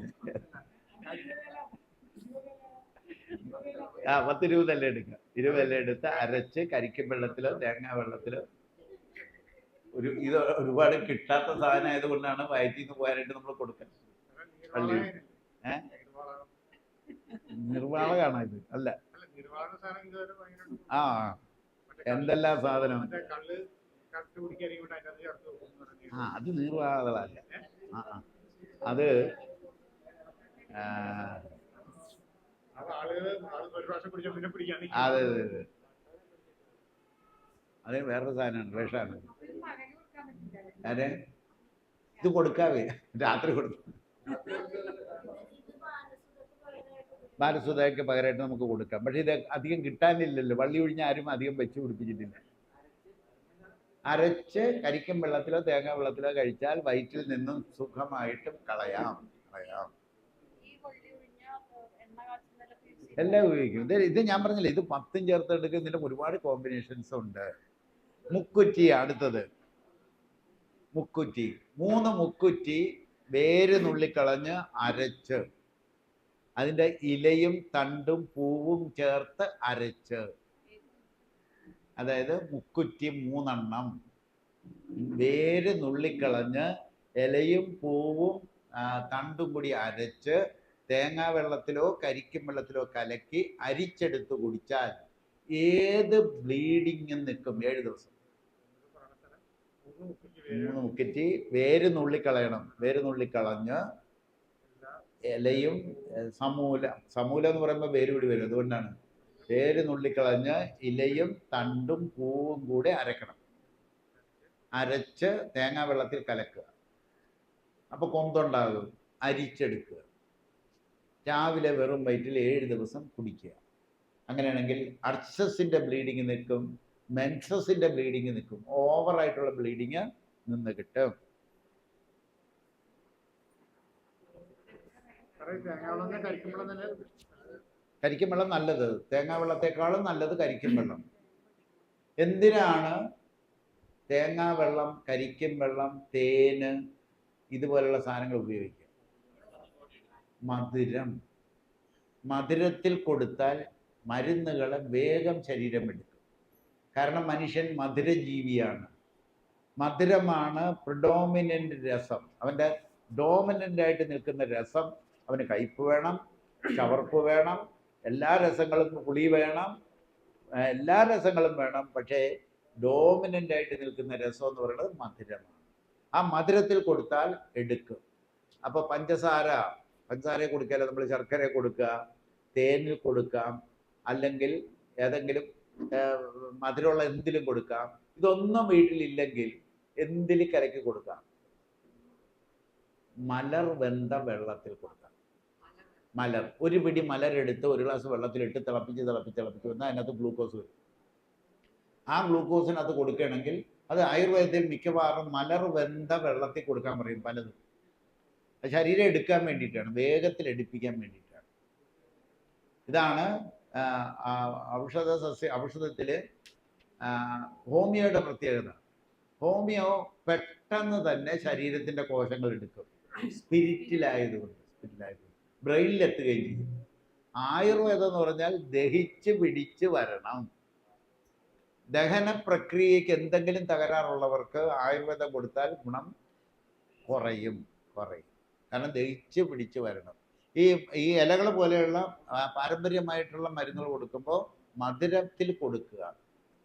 10-20 ഇല എടുക്കുക. 20 ഇല എടുത്ത് അരച്ച് കരിക്കും വെള്ളത്തിലോ തേങ്ങാ വെള്ളത്തിലോ, ഇത് ഒരുപാട് കിട്ടാത്ത സാധനം ആയതുകൊണ്ടാണ് വയറ്റിൽ നിന്ന് പോകാനായിട്ട് നമ്മൾ കൊടുക്കുന്നത്. പള്ളി നിർവാളകാണ് ഇത്. അല്ല, എന്തെല്ലാം സാധനം. അത് നീർവാളകളല്ല. അത് അതെ അതെ വേറൊരു സാധനമാണ്, വിഷമാണ്. അതെ, ഇത് കൊടുക്കാവേ, രാത്രി കൊടുക്കും. ബാലസുതയ്ക്ക് പകരമായിട്ട് നമുക്ക് കൊടുക്കാം. പക്ഷെ ഇത് അധികം കിട്ടാനില്ലല്ലോ. വള്ളി ഒഴിഞ്ഞ ആരും അധികം വെച്ച് പിടിപ്പിച്ചിട്ടില്ല. അരച്ച് കരിക്കും വെള്ളത്തിലോ തേങ്ങാ വെള്ളത്തിലോ കഴിച്ചാൽ വയറ്റിൽ നിന്നും സുഖമായിട്ട് കളയാം. എല്ലാം ഉപയോഗിക്കും. ഇത് ഞാൻ പറഞ്ഞില്ല, ഇത് 10 ചേർത്തെടുക്കും. ഇതിന്റെ ഒരുപാട് കോമ്പിനേഷൻസ് ഉണ്ട്. മുക്കുറ്റി, അടുത്തത് മുക്കുറ്റി. 3 മുക്കുറ്റി വേര് നുള്ളിക്കളഞ്ഞ് അരച്ച്, അതിൻ്റെ ഇലയും തണ്ടും പൂവും ചേർത്ത് അരച്ച്, അതായത് മുക്കുറ്റി 3 എണ്ണം വേര് നുള്ളിക്കളഞ്ഞ് ഇലയും പൂവും തണ്ടും കൂടി അരച്ച് തേങ്ങാ വെള്ളത്തിലോ കരിക്കും വെള്ളത്തിലോ കലക്കി അരിച്ചെടുത്ത് കുടിച്ചാൽ ഏത് ബ്ലീഡിങ്ങും നിൽക്കും 7 ദിവസം. 3 മുക്കുറ്റി വേര് നുള്ളിക്കളയണം. വേര് നുള്ളിക്കളഞ്ഞ് ഇലയും സമൂല എന്ന് പറയുമ്പോൾ വേര് കൂടി വരും, അതുകൊണ്ടാണ്. വേര് നുള്ളിക്കളഞ്ഞ് ഇലയും തണ്ടും പൂവും കൂടെ അരക്കണം. അരച്ച് തേങ്ങാ വെള്ളത്തിൽ കലക്കുക. അപ്പോൾ കൊന്തുണ്ടാകും. അരിച്ചെടുക്കുക. രാവിലെ വെറും വയറ്റിൽ 7 ദിവസം കുടിക്കുക. അങ്ങനെയാണെങ്കിൽ അർച്ചസിൻ്റെ ബ്ലീഡിങ് നിൽക്കും, മെൻസസിൻ്റെ ബ്ലീഡിങ് നിൽക്കും, ഓവറായിട്ടുള്ള ബ്ലീഡിങ് നിന്ന് കിട്ടും. കരിക്കും വെള്ളം നല്ലത്, തേങ്ങാ വെള്ളത്തെക്കാളും നല്ലത് കരിക്കും വെള്ളം. എന്തിനാണ് തേങ്ങാ വെള്ളം, കരിക്കും വെള്ളം, തേന് ഇതുപോലുള്ള സാധനങ്ങൾ ഉപയോഗിക്കുക? മധുരം. മധുരത്തിൽ കൊടുത്താൽ മരുന്നുകളെ വേഗം ശരീരം എടുക്കും. കാരണം മനുഷ്യൻ മധുരജീവിയാണ്. മധുരമാണ് പ്രിഡോമിനൻ്റ് രസം. അവൻ്റെ ഡോമിനൻ്റ് ആയിട്ട് നിൽക്കുന്ന രസം. അവന് കയ്പ് വേണം, ചവർപ്പ് വേണം, എല്ലാ രസങ്ങളും, പുളി വേണം, എല്ലാ രസങ്ങളും വേണം. പക്ഷേ ഡോമിനൻ്റ് ആയിട്ട് നിൽക്കുന്ന രസം എന്ന് പറയുന്നത് മധുരമാണ്. ആ മധുരത്തിൽ കൊടുത്താൽ എടുക്കും. അപ്പോൾ പഞ്ചസാരയെ കൊടുക്കാതെ നമ്മൾ ശർക്കര കൊടുക്കുക, തേനിൽ കൊടുക്കാം, അല്ലെങ്കിൽ ഏതെങ്കിലും മധുരമുള്ള എന്തിലും കൊടുക്കാം. ഇതൊന്നും വീട്ടിലില്ലെങ്കിൽ എന്തിൽ കലക്കി കൊടുക്കാം? മലർ വെന്ത വെള്ളത്തിൽ കൊടുക്കാം. മലർ, ഒരു പിടി മലരെടുത്ത് ഒരു ഗ്ലാസ് വെള്ളത്തിലിട്ട് തിളപ്പിച്ച് വന്നാൽ അതിനകത്ത് ഗ്ലൂക്കോസ് വരും. ആ ഗ്ലൂക്കോസിനകത്ത് കൊടുക്കുകയാണെങ്കിൽ അത് ആയുർവേദത്തിൽ മിക്കവാറും മലർ വെന്ത വെള്ളത്തിൽ കൊടുക്കാൻ പറയും പലതും. ശരീരം എടുക്കാൻ വേണ്ടിയിട്ടാണ്, വേഗത്തിൽ എടുപ്പിക്കാൻ വേണ്ടിയിട്ടാണ്. ഇതാണ് ഔഷധത്തിൽ ഹോമിയോയുടെ പ്രത്യേകത. ഹോമിയോ പെട്ടെന്ന് തന്നെ ശരീരത്തിൻ്റെ കോശങ്ങൾ എടുക്കും, സ്പിരിറ്റിലായതുകൊണ്ട് ബ്രെയിനിലെത്തുകയും ചെയ്യും. ആയുർവേദം എന്ന് പറഞ്ഞാൽ ദഹിച്ച് പിടിച്ച് വരണം. ദഹന പ്രക്രിയയ്ക്ക് എന്തെങ്കിലും തകരാറുള്ളവർക്ക് ആയുർവേദം കൊടുത്താൽ ഗുണം കുറയും. കാരണം ദഹിച്ച് പിടിച്ച് വരണം. ഈ ഇലകൾ പോലെയുള്ള പാരമ്പര്യമായിട്ടുള്ള മരുന്നുകൾ കൊടുക്കുമ്പോൾ മധുരത്തിൽ കൊടുക്കുക.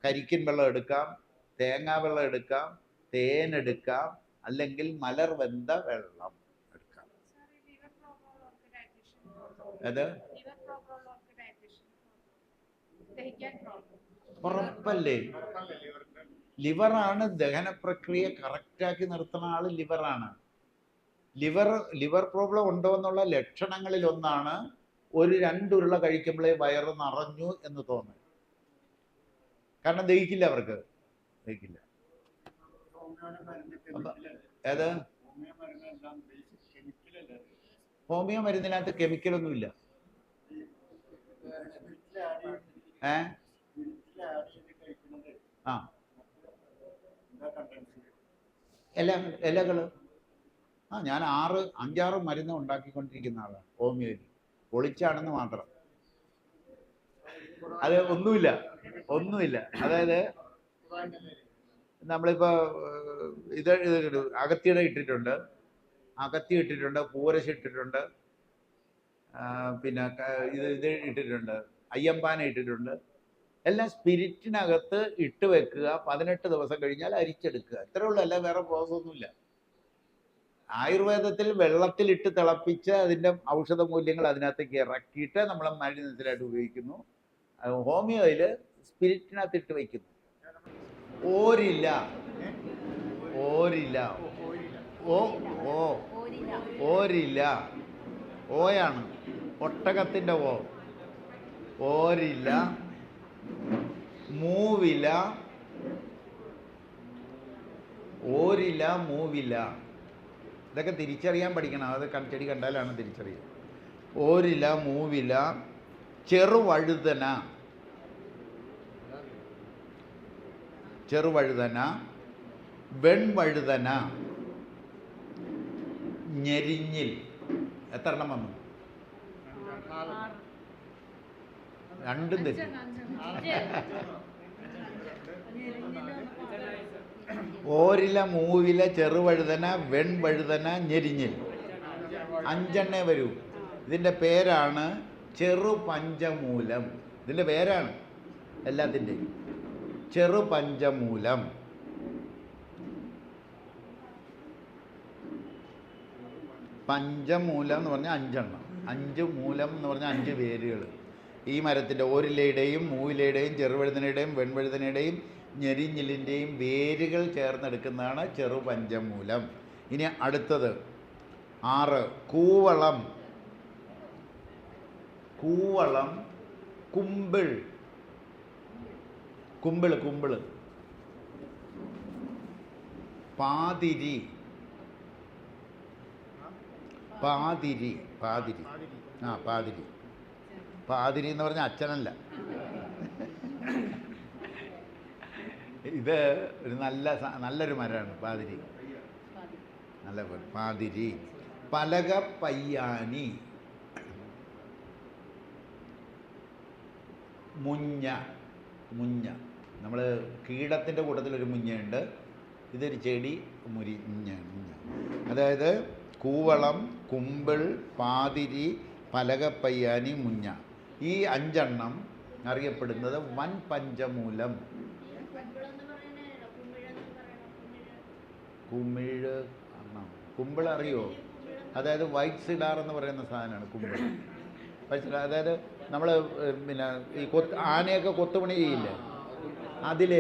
കരിക്കിൻ വെള്ളം എടുക്കാം, തേങ്ങാ വെള്ളം എടുക്കാം, തേനെടുക്കാം, അല്ലെങ്കിൽ മലർ വെന്ത വെള്ളം എടുക്കാം. അത് ഉറപ്പല്ലേ? ലിവറാണ് ദഹന പ്രക്രിയ കറക്റ്റാക്കി നിർത്തുന്ന ആള് ലിവറാണ്. ലിവർ പ്രോബ്ലം ഉണ്ടോ എന്നുള്ള ലക്ഷണങ്ങളിൽ ഒന്നാണ് ഒരു 2 ഉരുള കഴിക്കുമ്പോഴേ വയറ് നിറഞ്ഞു എന്ന് തോന്നുന്നത്. കാരണം ദഹിക്കില്ല, അവർക്ക് ദഹിക്കില്ല. ഏത് ഹോമിയോ മരുന്നിനകത്ത് കെമിക്കലൊന്നുമില്ല. ഇലകള് ഞാൻ 5-6 മരുന്ന് ഉണ്ടാക്കിക്കൊണ്ടിരിക്കുന്ന ആളാണ് ഹോമിയോയിൽ. പൊളിച്ചാണെന്ന് മാത്രം. അത് ഒന്നുമില്ല. അതായത് നമ്മളിപ്പോ ഇത് അകത്തിയുടെ ഇട്ടിട്ടുണ്ട്, പൂരശ് ഇട്ടിട്ടുണ്ട്, പിന്നെ ഇത് ഇട്ടിട്ടുണ്ട്, അയ്യമ്പാന ഇട്ടിട്ടുണ്ട്. എല്ലാം സ്പിരിറ്റിനകത്ത് ഇട്ട് വെക്കുക. 18 ദിവസം കഴിഞ്ഞാൽ അരിച്ചെടുക്കുക. ഇത്രേ ഉള്ളൂ. അല്ല വേറെ പ്രോസസ് ഒന്നുമില്ല. ആയുർവേദത്തിൽ വെള്ളത്തിലിട്ട് തിളപ്പിച്ച് അതിൻ്റെ ഔഷധ മൂല്യങ്ങൾ അതിനകത്തേക്ക് ഇറക്കിയിട്ട് നമ്മൾ മരുന്നിനായിട്ട് ഉപയോഗിക്കുന്നു. ഹോമിയോയിൽ സ്പിരിറ്റിനകത്ത് ഇട്ട് വയ്ക്കുന്നു. ഓരില്ല. ഓയാണ് ഒട്ടകത്തിൻ്റെ ഓരില്ല. മൂവില. ഇതൊക്കെ തിരിച്ചറിയാൻ പഠിക്കണം. അത് ചെടി കണ്ടാലാണ് തിരിച്ചറിയുക. ഓരില, മൂവില, ചെറുവഴുതന, വെൺവഴുതന, ഞെരിഞ്ഞിൽ. എത്ര എണ്ണം വന്നു? 2 തെറ്റി. ഓരില, മൂവില, ചെറുവഴുതന, വെൺവഴുതന, ഞെരിഞ്ഞിൽ. 5 വരൂ. ഇതിൻ്റെ പേരാണ് ചെറുപഞ്ചമൂലം. ഇതിൻ്റെ പേരാണ് എല്ലാത്തിൻ്റെയും ചെറുപഞ്ചമൂലം. പഞ്ചമൂലം എന്ന് പറഞ്ഞാൽ 5 5 മൂലം എന്ന് പറഞ്ഞാൽ 5 വേരുകൾ. ഈ മരത്തിൻ്റെ ഓരിലയുടെയും മൂവിലയുടെയും ചെറുവഴുതനയുടെയും വെൺവഴുതനയുടെയും ഞെരിഞ്ഞിലിൻ്റെയും വേരുകൾ ചേർന്നെടുക്കുന്നതാണ് ചെറുപഞ്ചമൂലം. ഇനി അടുത്തത് 6 കൂവളം, കൂവളം, കുമ്പിൾ, കുമ്പിള്, കുമ്പിള്, പാതിരി, പാതിരി, പാതിരി, ആ പാതിരി, പാതിരി എന്ന് പറഞ്ഞാൽ അച്ഛനല്ല. ഇത് ഒരു നല്ലൊരു മരമാണ് പാതിരി, നല്ല പാതിരി. പലക പയ്യാനി, മുഞ്ഞ, മുഞ്ഞ, നമ്മൾ കീടത്തിൻ്റെ കൂട്ടത്തിലൊരു മുഞ്ഞയുണ്ട്, ഇതൊരു ചെടി മുഞ്ഞ, മുഞ്ഞ. അതായത് കൂവളം, കുമ്പിൾ, പാതിരി, പലകപ്പയ്യാനി, മുഞ്ഞ, ഈ 5 എണ്ണം അറിയപ്പെടുന്നത് വൻ പഞ്ചമൂലം. കുമിഴ്, കുമ്പിൾ അറിയോ? അതായത് വൈറ്റ് സിഡാർ എന്ന് പറയുന്ന സാധനമാണ് കുമ്പിൾ. അതായത് നമ്മൾ പിന്നെ ഈ ആനയൊക്കെ കൊത്തുപണി ചെയ്യില്ലേ, അതിൽ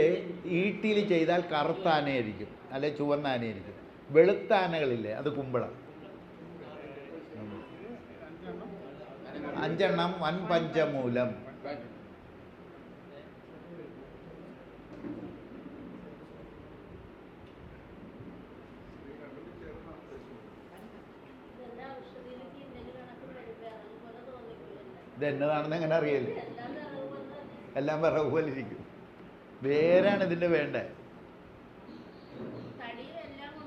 ഈട്ടിയിൽ ചെയ്താൽ കറുത്ത ആനയായിരിക്കും, അല്ലെ ചുവന്ന ആനയായിരിക്കും. വെളുത്ത ആനകളില്ലേ, അത് കുമ്പിളാണ്. 5 എണ്ണം വൻ പഞ്ചമൂലം. ഇതെന്നതാണെന്ന് എങ്ങനെ അറിയില്ല, എല്ലാം വിറക് പോലെ ഇരിക്കും. വേരാണ് ഇതിൻ്റെ വേണ്ടേ,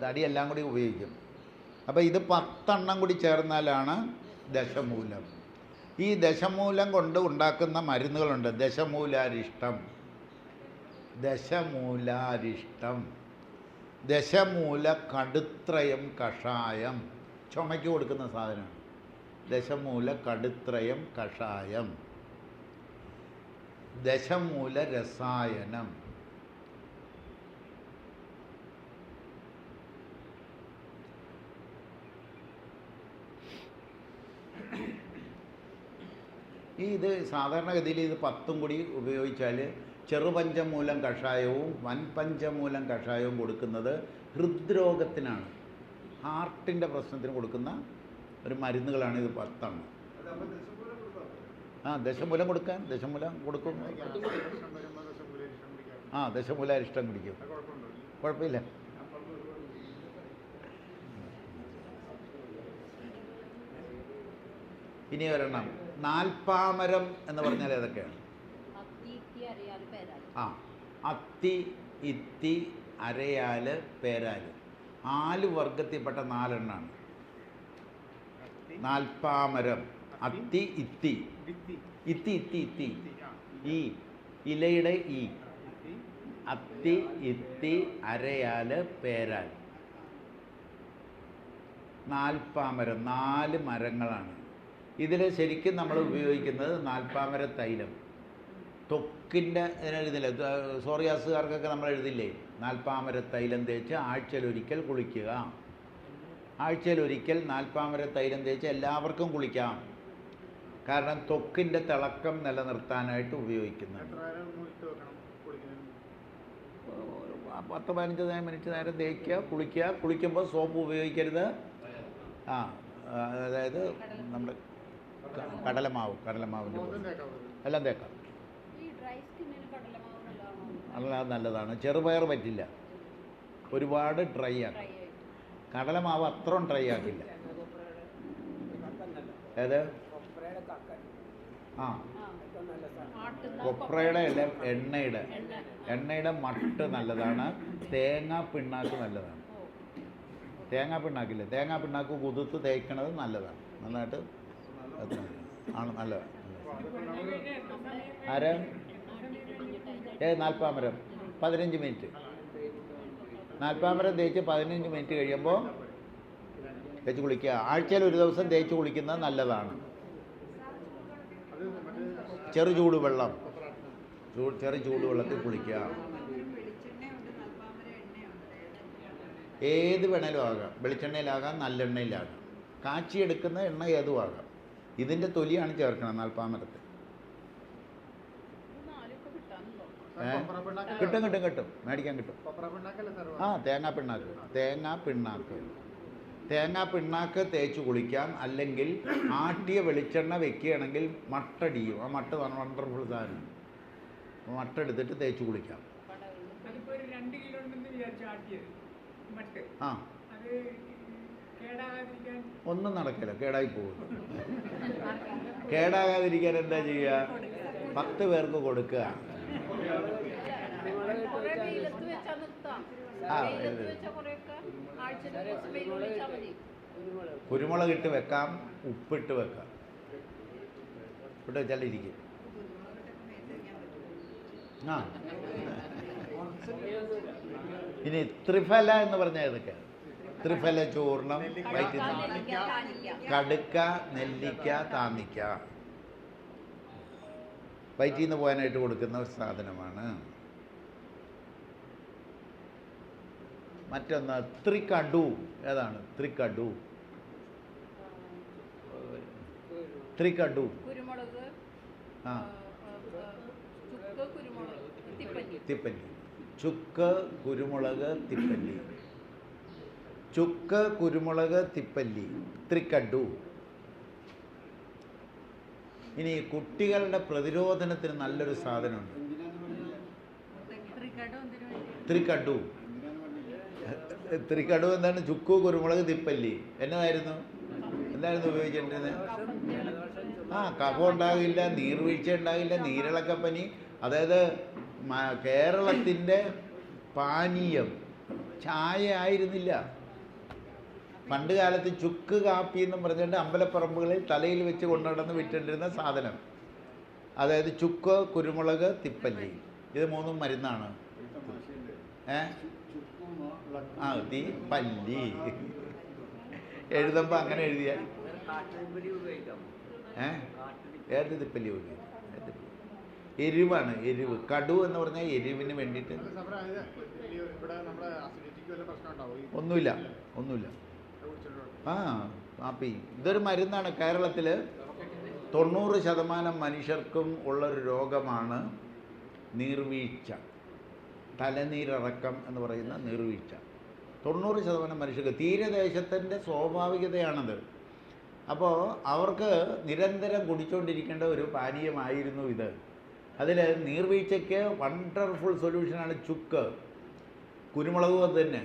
തടി എല്ലാം കൂടി ഉപയോഗിക്കും. അപ്പോൾ ഇത് 10 എണ്ണം കൂടി ചേർന്നാലാണ് ദശമൂലം. ഈ ദശമൂലം കൊണ്ട് ഉണ്ടാക്കുന്ന മരുന്നുകളുണ്ട്. ദശമൂലാരിഷ്ടം, ദശമൂലാരിഷ്ടം, ദശമൂല കടുത്രയം കഷായം, ചുമയ്ക്ക് കൊടുക്കുന്ന സാധനമാണ്. ദശമൂല കടുത്രയം കഷായം, ദശമൂല രസായനം, ഇത് സാധാരണഗതിയിൽ ഇത് 10ഉം കൂടി ഉപയോഗിച്ചാൽ ചെറുപഞ്ചമൂലം കഷായവും വൻപഞ്ചമൂലം കഷായവും കൊടുക്കുന്നത് ഹൃദ്രോഗത്തിനാണ്, ഹാർട്ടിൻ്റെ പ്രശ്നത്തിന് കൊടുക്കുന്ന ഒരു മരുന്നുകളാണ് ഇത് 10 എണ്ണം. ആ ദശമൂലം കൊടുക്കാൻ, ദശമൂലം കൊടുക്കും. ആ ദശമൂലാരിഷ്ടം കുടിക്കും, കുഴപ്പമില്ല. ഇനി ഒരെണ്ണം നാൽപ്പാമരം എന്ന് പറഞ്ഞാൽ ഏതൊക്കെയാണ്? ആ അത്തി, ഇത്തി, അരയാല്, പേരാല്, 4 വർഗത്തിൽപ്പെട്ട 4 എണ്ണമാണ് നാൽപ്പാമരം. അത്തി, ഇത്തി, ഇത്തി, ഇത്തി, ഇത്തി, ഈ ഇലയുടെ ഈ, അത്തി, ഇത്തി, അരയാല്, പേരാൽ, നാൽപ്പാമരം 4 മരങ്ങളാണ്. ഇതിൽ ശരിക്കും നമ്മൾ ഉപയോഗിക്കുന്നത് നാൽപ്പാമര തൈലം. ത്വക്കിൻ്റെ ഇതിനെഴുതില്ലേ, സോറിയാസുകാർക്കൊക്കെ നമ്മൾ എഴുതില്ലേ, നാൽപ്പാമര തൈലം തേച്ച് ആഴ്ചയിലൊരിക്കൽ കുളിക്കുക. ആഴ്ചയിലൊരിക്കൽ നാൽപ്പാമര തൈലം തേച്ച് എല്ലാവർക്കും കുളിക്കാം. കാരണം ത്വക്കിൻ്റെ തിളക്കം നിലനിർത്താനായിട്ട് ഉപയോഗിക്കുന്നുണ്ട്. 10-15 മിനിറ്റ് നേരം തേക്കുക, കുളിക്കുക. കുളിക്കുമ്പോൾ സോപ്പ് ഉപയോഗിക്കരുത്. അതായത് നമ്മുടെ കടലമാവിൻ്റെ എല്ലാം തേക്കാം. അത് നല്ലതാണ്. ചെറുപയർ പറ്റില്ല, ഒരുപാട് ഡ്രൈ ആക്കും. കടലമാവ് അത്രയും ഡ്രൈ ആക്കില്ല. ഏത്? ആ കൊപ്രയുടെ അല്ല, എണ്ണയുടെ മട്ട് നല്ലതാണ്. തേങ്ങാ പിണ്ണാക്ക് നല്ലതാണ്. തേങ്ങാ പിണ്ണാക്കില്ലേ, തേങ്ങാ പിണ്ണാക്ക് കുതിർത്ത് തേക്കണത് നല്ലതാണ്. നന്നായിട്ട് ആണ്, നല്ലതാണ്. ആര്? നാൽപ്പാമരം 15 മിനിറ്റ്. നാൽപ്പാമരം തേച്ച് 15 മിനിറ്റ് കഴിയുമ്പോൾ തേച്ച് കുളിക്കുക. ആഴ്ചയിൽ ഒരു ദിവസം തേച്ച് കുളിക്കുന്നത് നല്ലതാണ്. ചെറു ചൂടുവെള്ളം, ചെറു ചൂടുവെള്ളത്തിൽ കുളിക്കുക. ഏത് വേണേലും ആകാം, വെളിച്ചെണ്ണയിലാകാം, നല്ലെണ്ണയിലാകാം, കാച്ചിയെടുക്കുന്ന എണ്ണ ഏതും ആകാം. ഇതിൻ്റെ തൊലിയാണ് ചേർക്കണം നാൽപ്പാമരത്തിൽ. കിട്ടും, മേടിക്കാൻ കിട്ടും. ആ തേങ്ങാ പിണ്ണാക്ക് തേങ്ങാ പിണ്ണാക്ക് തേച്ച് കുളിക്കാം, അല്ലെങ്കിൽ ആട്ടിയ വെളിച്ചെണ്ണ വെക്കുകയാണെങ്കിൽ മട്ടടിയും. ആ മട്ട വണ്ടർഫുൾ സാധനം. മട്ട എടുത്തിട്ട് തേച്ച് കുളിക്കാം. ആ ഒന്നും നടക്കില്ല, കേടായി പോകും. കേടാകാതിരിക്കാൻ എന്താ ചെയ്യുക? 10 പേർക്ക് കൊടുക്കുക. കുരുമുളകിട്ട് വെക്കാം, ഉപ്പിട്ട് വെക്കാം. ഇട്ട് വെച്ചാൽ ഇരിക്കും. ആ ഇനി ത്രിഫല എന്ന് പറഞ്ഞാൽ ഏതൊക്കെ? ത്രിഫല ചൂർണം, കടുക്ക, നെല്ലിക്ക, താന്നിക്ക. വയറ്റിൽ നിന്ന് പോകാനായിട്ട് കൊടുക്കുന്ന ഒരു സാധനമാണ്. മറ്റൊന്ന് ത്രികടു. ഏതാണ് ത്രികടു? ത്രികടു ആ തിപ്പല്ലി. ചുക്ക്, കുരുമുളക്, തിപ്പല്ലി. ചുക്ക്, കുരുമുളക്, തിപ്പല്ലി, ത്രികടു. ഇനി കുട്ടികളുടെ പ്രതിരോധനത്തിന് നല്ലൊരു സാധനമുണ്ട്, ത്രികടു. ത്രികടു എന്താണ്? ചുക്ക്, കുരുമുളക്, തിപ്പല്ലി. എന്തായിരുന്നു ഉപയോഗിച്ചിരുന്നത്? ആ കഫം ഉണ്ടാകില്ല, നീർവീഴ്ച ഉണ്ടാകില്ല, നീരിളക്കപ്പനി. അതായത് കേരളത്തിൻ്റെ പാനീയം ചായ ആയിരുന്നില്ല. പണ്ട് കാലത്ത് ചുക്ക് കാപ്പി എന്നും പറഞ്ഞിട്ട് അമ്പലപ്പറമ്പുകളിൽ തലയിൽ വെച്ച് കൊണ്ടുനടന്ന് വിറ്റിട്ടിരുന്ന സാധനം. അതായത് ചുക്ക്, കുരുമുളക്, തിപ്പല്ലി. ഇത് 3 മരുന്നാണ്. ആ തിപ്പല്ലി എഴുതുമ്പോൾ അങ്ങനെ എഴുതിയാൽ ഏത് തിപ്പല്ലി ഉപയോഗിക്കും? എരിവാണ്, എരിവ്. കടു എന്ന് പറഞ്ഞാൽ എരിവിന് വേണ്ടിയിട്ട്. ഒന്നുമില്ല. ആ കാപ്പി ഇതൊരു മരുന്നാണ്. കേരളത്തിൽ 90% മനുഷ്യർക്കും ഉള്ളൊരു രോഗമാണ് നീർവീഴ്ച, തലനീരിറക്കം എന്ന് പറയുന്ന നീർവീഴ്ച. 90% മനുഷ്യർക്ക്. തീരദേശത്തിൻ്റെ സ്വാഭാവികതയാണത്. അപ്പോൾ അവർക്ക് നിരന്തരം കുടിച്ചുകൊണ്ടിരിക്കേണ്ട ഒരു പാനീയമായിരുന്നു ഇത്. അതിൽ നീർവീഴ്ചയ്ക്ക് വണ്ടർഫുൾ സൊല്യൂഷനാണ് ചുക്ക്, കുരുമുളകും അത് തന്നെ,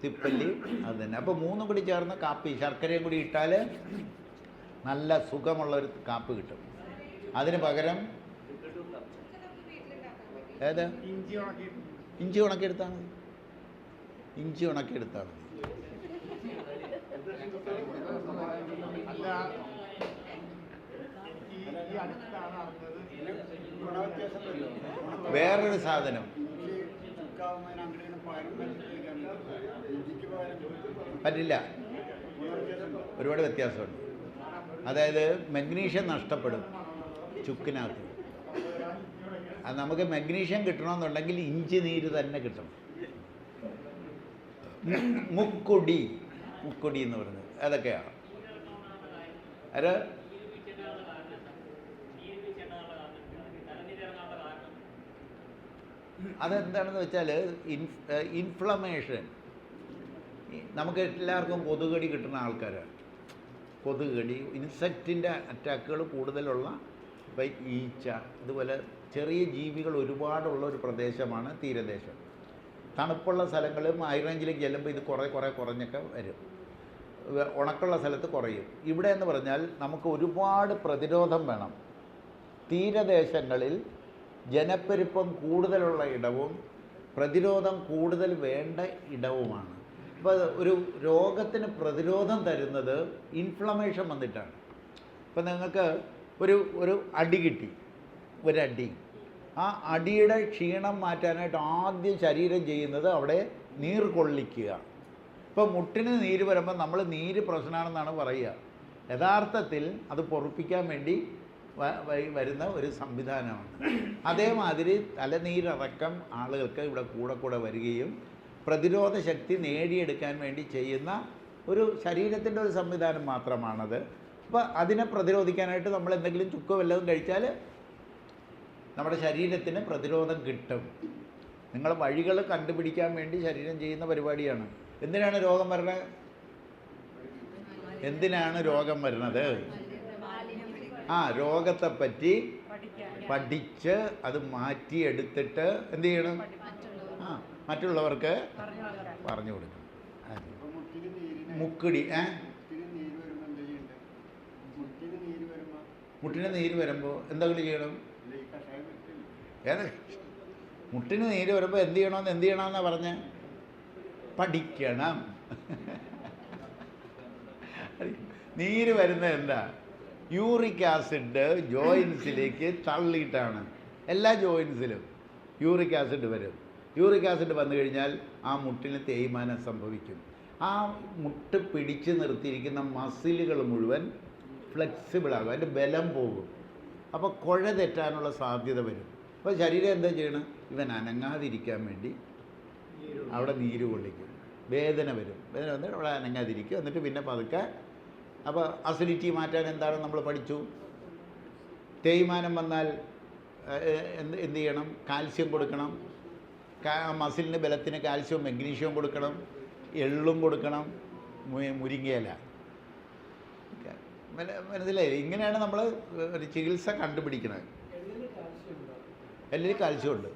തിപ്പല്ലി അത് തന്നെ. അപ്പോൾ 3 കൂടി ചേർന്ന് കാപ്പി, ശർക്കരയും കൂടി ഇട്ടാൽ നല്ല സുഖമുള്ളൊരു കാപ്പി കിട്ടും. അതിന് പകരം ഏത്? ഇഞ്ചി ഉണക്കിയെടുത്താണ് മതി. ഇഞ്ചി ഉണക്കിയെടുത്താണ് മതി. വേറൊരു സാധനം പറ്റില്ല, ഒരുപാട് വ്യത്യാസമുണ്ട്. അതായത് മഗ്നീഷ്യം നഷ്ടപ്പെടും ചുക്കിനകത്ത്. അത് നമുക്ക് മഗ്നീഷ്യം കിട്ടണമെന്നുണ്ടെങ്കിൽ ഇഞ്ചി നീര് തന്നെ കിട്ടണം. മുക്കുടി എന്ന് പറയുന്നത് അതൊക്കെയാണ്. അത് അതെന്താണെന്ന് വെച്ചാൽ ഇൻഫ്ലമേഷൻ. നമുക്ക് എല്ലാവർക്കും കൊതുകടി കിട്ടുന്ന ആൾക്കാരാണ്. കൊതുകടി, ഇൻസെക്റ്റിൻ്റെ അറ്റാക്കുകൾ കൂടുതലുള്ള ഈച്ച, ഇതുപോലെ ചെറിയ ജീവികൾ ഒരുപാടുള്ള ഒരു പ്രദേശമാണ് തീരദേശം. തണുപ്പുള്ള സ്ഥലങ്ങളും ഹൈ റേഞ്ചിലേക്ക് ചെല്ലുമ്പോൾ ഇത് കുറഞ്ഞൊക്കെ വരും. ഉണക്കുള്ള സ്ഥലത്ത് കുറയും. ഇവിടെ എന്ന് പറഞ്ഞാൽ നമുക്ക് ഒരുപാട് പ്രതിരോധം വേണം. തീരദേശങ്ങളിൽ ജനപ്പെരുപ്പം കൂടുതലുള്ള ഇടവും പ്രതിരോധം കൂടുതൽ വേണ്ട ഇടവുമാണ്. അപ്പോൾ ഒരു രോഗത്തിന് പ്രതിരോധം തരുന്നത് ഇൻഫ്ലമേഷൻ വന്നിട്ടാണ്. ഇപ്പം നിങ്ങൾക്ക് ഒരു അടി കിട്ടി, ഒരടി. ആ അടിയുടെ ക്ഷീണം മാറ്റാനായിട്ട് ആദ്യം ശരീരം ചെയ്യുന്നത് അവിടെ നീർ കൊള്ളിക്കുക. ഇപ്പോൾ മുട്ടിന് നീര് വരുമ്പോൾ നമ്മൾ നീര് പ്രശ്നമാണെന്നാണ് പറയുക. യഥാർത്ഥത്തിൽ അത് പൊറുപ്പിക്കാൻ വേണ്ടി വരുന്ന ഒരു സംവിധാനമാണ്. അതേമാതിരി തലനീരിറക്കം ആളുകൾക്ക് ഇവിടെ കൂടെ വരികയും പ്രതിരോധ ശക്തി നേടിയെടുക്കാൻ വേണ്ടി ചെയ്യുന്ന ഒരു ശരീരത്തിൻ്റെ ഒരു സംവിധാനം മാത്രമാണത്. അപ്പോൾ അതിനെ പ്രതിരോധിക്കാനായിട്ട് നമ്മൾ എന്തെങ്കിലും ചുക്കോ വല്ലതും കഴിച്ചാൽ നമ്മുടെ ശരീരത്തിന് പ്രതിരോധം കിട്ടും. നിങ്ങൾ വഴികൾ കണ്ടുപിടിക്കാൻ വേണ്ടി ശരീരം ചെയ്യുന്ന പരിപാടിയാണ്. എന്തിനാണ് രോഗം വരണത്? എന്തിനാണ് രോഗം വരുന്നത്? ആ രോഗത്തെപ്പറ്റി പഠിച്ച് അത് മാറ്റിയെടുത്തിട്ട് എന്ത് ചെയ്യണം? ആ മറ്റുള്ളവർക്ക് പറഞ്ഞു കൊടുക്കണം. മുക്കുടി മുട്ടിന് നീര് വരുമ്പോൾ എന്തെങ്കിലും ചെയ്യണം? ഏത് മുട്ടിന് നീര് വരുമ്പോൾ എന്ത് ചെയ്യണമെന്നാണ് പറഞ്ഞ്? പഠിക്കണം. നീര് വരുന്നത് എന്താ? യൂറിക് ആസിഡ് ജോയിൻസിലേക്ക് തള്ളിയിട്ടാണ്. എല്ലാ ജോയിൻസിലും യൂറിക് ആസിഡ് വരും. യൂറിക് ആസിഡ് വന്നു കഴിഞ്ഞാൽ ആ മുട്ടിന് തേയ്മാനം സംഭവിക്കും. ആ മുട്ട് പിടിച്ച് നിർത്തിയിരിക്കുന്ന മസിലുകൾ മുഴുവൻ ഫ്ലെക്സിബിളാകും, അതിൻ്റെ ബലം പോകും. അപ്പോൾ കുഴ തെറ്റാനുള്ള സാധ്യത വരും. അപ്പോൾ ശരീരം എന്താ ചെയ്യണം? ഇവൻ അനങ്ങാതിരിക്കാൻ വേണ്ടി അവിടെ നീര് കൊള്ളിക്കും, വേദന വരും. വേദന വന്നിട്ട് അവിടെ അനങ്ങാതിരിക്കും. എന്നിട്ട് പിന്നെ പതുക്കെ അപ്പോൾ അസിഡിറ്റി മാറ്റാൻ എന്താണ് നമ്മൾ പഠിച്ചു? തേയ്മാനം വന്നാൽ എന്ത് ചെയ്യണം? കാൽസ്യം കൊടുക്കണം. മസിലിന് ബലത്തിന് കാൽസ്യവും മഗ്നീഷ്യവും കൊടുക്കണം, എള്ളും കൊടുക്കണം, മുരിങ്ങയില. മനസ്സിലായില്ലേ? ഇങ്ങനെയാണ് നമ്മൾ ഒരു ചികിത്സ കണ്ടുപിടിക്കുന്നത്. എല്ലിൽ കാൽസ്യമുണ്ട്,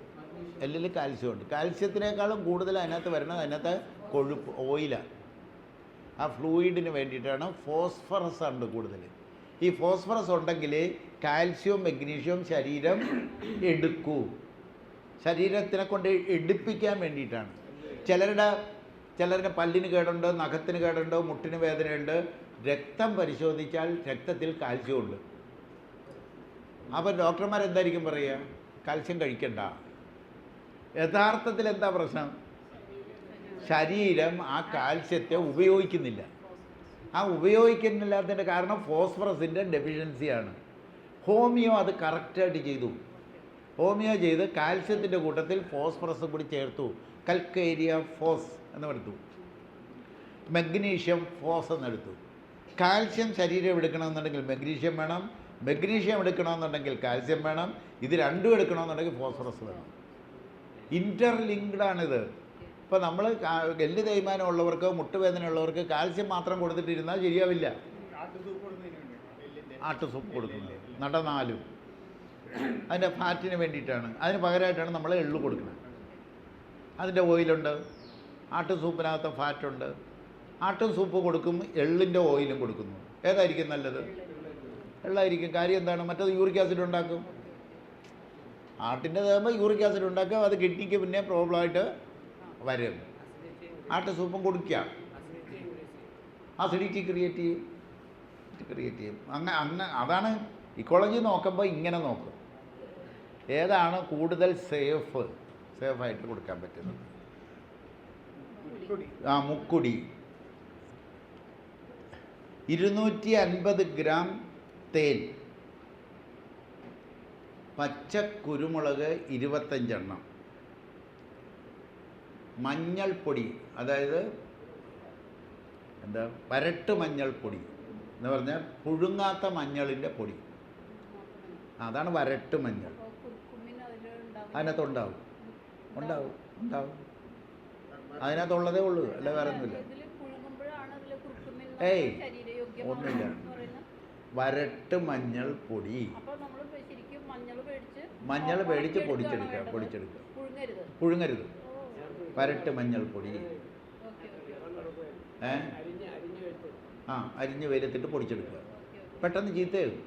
എല്ലിൽ കാൽസ്യമുണ്ട്. കാൽസ്യത്തിനേക്കാളും കൂടുതൽ അതിനകത്ത് വരുന്നത് അതിനകത്ത് കൊഴുപ്പ്, ഓയിലാണ്. ആ ഫ്ലൂയിഡിന് വേണ്ടിയിട്ടാണ്. ഫോസ്ഫറസ് ഉണ്ട് കൂടുതൽ. ഈ ഫോസ്ഫറസ് ഉണ്ടെങ്കിൽ കാൽസ്യവും മഗ്നീഷ്യവും ശരീരം എടുക്കൂ. ശരീരത്തിനെ കൊണ്ട് എടുപ്പിക്കാൻ വേണ്ടിയിട്ടാണ്. ചിലരുടെ പല്ലിന് കേടുണ്ട്, നഖത്തിന് കേടുണ്ട്, മുട്ടിന് വേദനയുണ്ട്. രക്തം പരിശോധിച്ചാൽ രക്തത്തിൽ കാൽസ്യമുണ്ട്. അപ്പോൾ ഡോക്ടർമാരെന്തായിരിക്കും പറയുക? കാൽസ്യം കഴിക്കണ്ട. യഥാർത്ഥത്തിൽ എന്താ പ്രശ്നം? ശരീരം ആ കാൽസ്യത്തെ ഉപയോഗിക്കുന്നില്ല. ആ ഉപയോഗിക്കുന്നില്ലാത്തതിൻ്റെ കാരണം ഫോസ്ഫറസിൻ്റെ ഡെഫിഷ്യൻസിയാണ്. ഹോമിയോ അത് കറക്റ്റായിട്ട് ചെയ്തു. ഹോമിയോ ചെയ്ത് കാൽസ്യത്തിൻ്റെ കൂട്ടത്തിൽ ഫോസ്ഫറസ് കൂടി ചേർത്തു. കൽക്കേരിയ ഫോസ് എന്നെടുത്തു, മഗ്നീഷ്യം ഫോസ് എന്നെടുത്തു. കാൽസ്യം ശരീരം എടുക്കണമെന്നുണ്ടെങ്കിൽ മഗ്നീഷ്യം വേണം, മഗ്നീഷ്യം എടുക്കണമെന്നുണ്ടെങ്കിൽ കാൽസ്യം വേണം, ഇത് രണ്ടും എടുക്കണമെന്നുണ്ടെങ്കിൽ ഫോസ്ഫറസ് വേണം. ഇൻ്റർലിങ്ക്ഡാണിത്. ഇപ്പോൾ നമ്മൾ എല്ല് തേയ്മാനം ഉള്ളവർക്ക്, മുട്ടുവേദന ഉള്ളവർക്ക് കാൽസ്യം മാത്രം കൊടുത്തിട്ടിരുന്നാൽ ശരിയാവില്ല. ആട്ടുസൂപ്പ് കൊടുക്കുന്നത് നടനാലും അതിൻ്റെ ഫാറ്റിന് വേണ്ടിയിട്ടാണ്. അതിന് പകരമായിട്ടാണ് നമ്മൾ എള്ള് കൊടുക്കുന്നത്. അതിൻ്റെ ഓയിലുണ്ട്, ആട്ടുസൂപ്പിനകത്ത് ഫാറ്റുണ്ട്. ആട്ടും സൂപ്പ് കൊടുക്കും, എള്ളിൻ്റെ ഓയിലും കൊടുക്കുന്നു. ഏതായിരിക്കും നല്ലത്? എള്ളായിരിക്കും. കാര്യം എന്താണ്? മറ്റത് യൂറിക് ആസിഡ് ഉണ്ടാക്കും. ആട്ടിൻ്റെ തേകുമ്പോൾ യൂറിക് ആസിഡ് ഉണ്ടാക്കും, അത് കിഡ്നിക്ക് പിന്നെ പ്രോബ്ലമായിട്ട് വരും. ആട്ട് സൂപ്പും കൊടുക്കുക, അസിഡിറ്റി ക്രിയേറ്റ് ചെയ്യും. അതാണ് ഇക്കോളജി നോക്കുമ്പോൾ ഇങ്ങനെ നോക്കും. ഏതാണ് കൂടുതൽ സേഫായിട്ട് കൊടുക്കാൻ പറ്റുന്നത്? മുക്കുടി 250 ഗ്രാം തേൻ, പച്ചക്കുരുമുളക് 25 എണ്ണം, മഞ്ഞൾപ്പൊടി, അതായത് വരട്ട് മഞ്ഞൾപ്പൊടി എന്ന് പറഞ്ഞാൽ പുഴുങ്ങാത്ത മഞ്ഞളിൻ്റെ പൊടി. അതാണ് വരട്ട് മഞ്ഞൾ. അതിനകത്തുണ്ടാവും. അതിനകത്തുള്ളതേ ഉള്ളൂ, അല്ല വേറെ ഒന്നുമില്ല. ഏയ് ഒന്നുമില്ല. വരട്ട് മഞ്ഞൾ പൊടി. മഞ്ഞൾ മേടിച്ച് പൊടിച്ചെടുക്കുക. പുഴുങ്ങരുത്. വരട്ട് മഞ്ഞൾ പൊടി അരിഞ്ഞ് വെയിലത്തിട്ട് പൊടിച്ചെടുക്കുക. പെട്ടെന്ന് ചീത്തയാകും.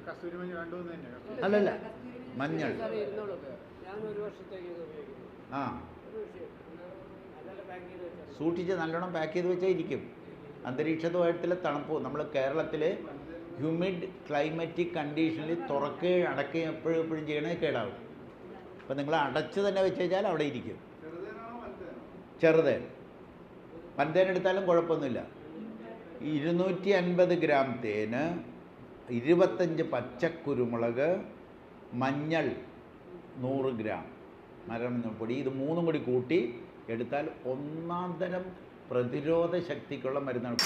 അല്ലല്ല, മഞ്ഞൾ. സൂക്ഷിച്ച് നല്ലോണം പാക്ക് ചെയ്ത് വെച്ചാൽ ഇരിക്കും. അന്തരീക്ഷത്തുമായിട്ടുള്ള തണുപ്പ്, നമ്മൾ കേരളത്തിലെ ഹ്യൂമിഡ് ക്ലൈമറ്റിക് കണ്ടീഷനിൽ തുറക്കുകയും അടക്കുകയും എപ്പോഴും ചെയ്യണേ കേടാവും. അപ്പം നിങ്ങൾ അടച്ച് തന്നെ വെച്ച് കഴിഞ്ഞാൽ അവിടെ ഇരിക്കും. ചെറുതേൻ, വൻതേൻ എടുത്താലും കുഴപ്പമൊന്നുമില്ല. 250 ഗ്രാം തേന്, 25 പച്ചക്കുരുമുളക്, മഞ്ഞൾ 100 ഗ്രാം, മരമഞ്ഞൾപ്പൊടി, ഇത് മൂന്നും കൂടി കൂട്ടി എടുത്താൽ ഒന്നാം തരം പ്രതിരോധ ശക്തിക്കുള്ള മരുന്നാണ്.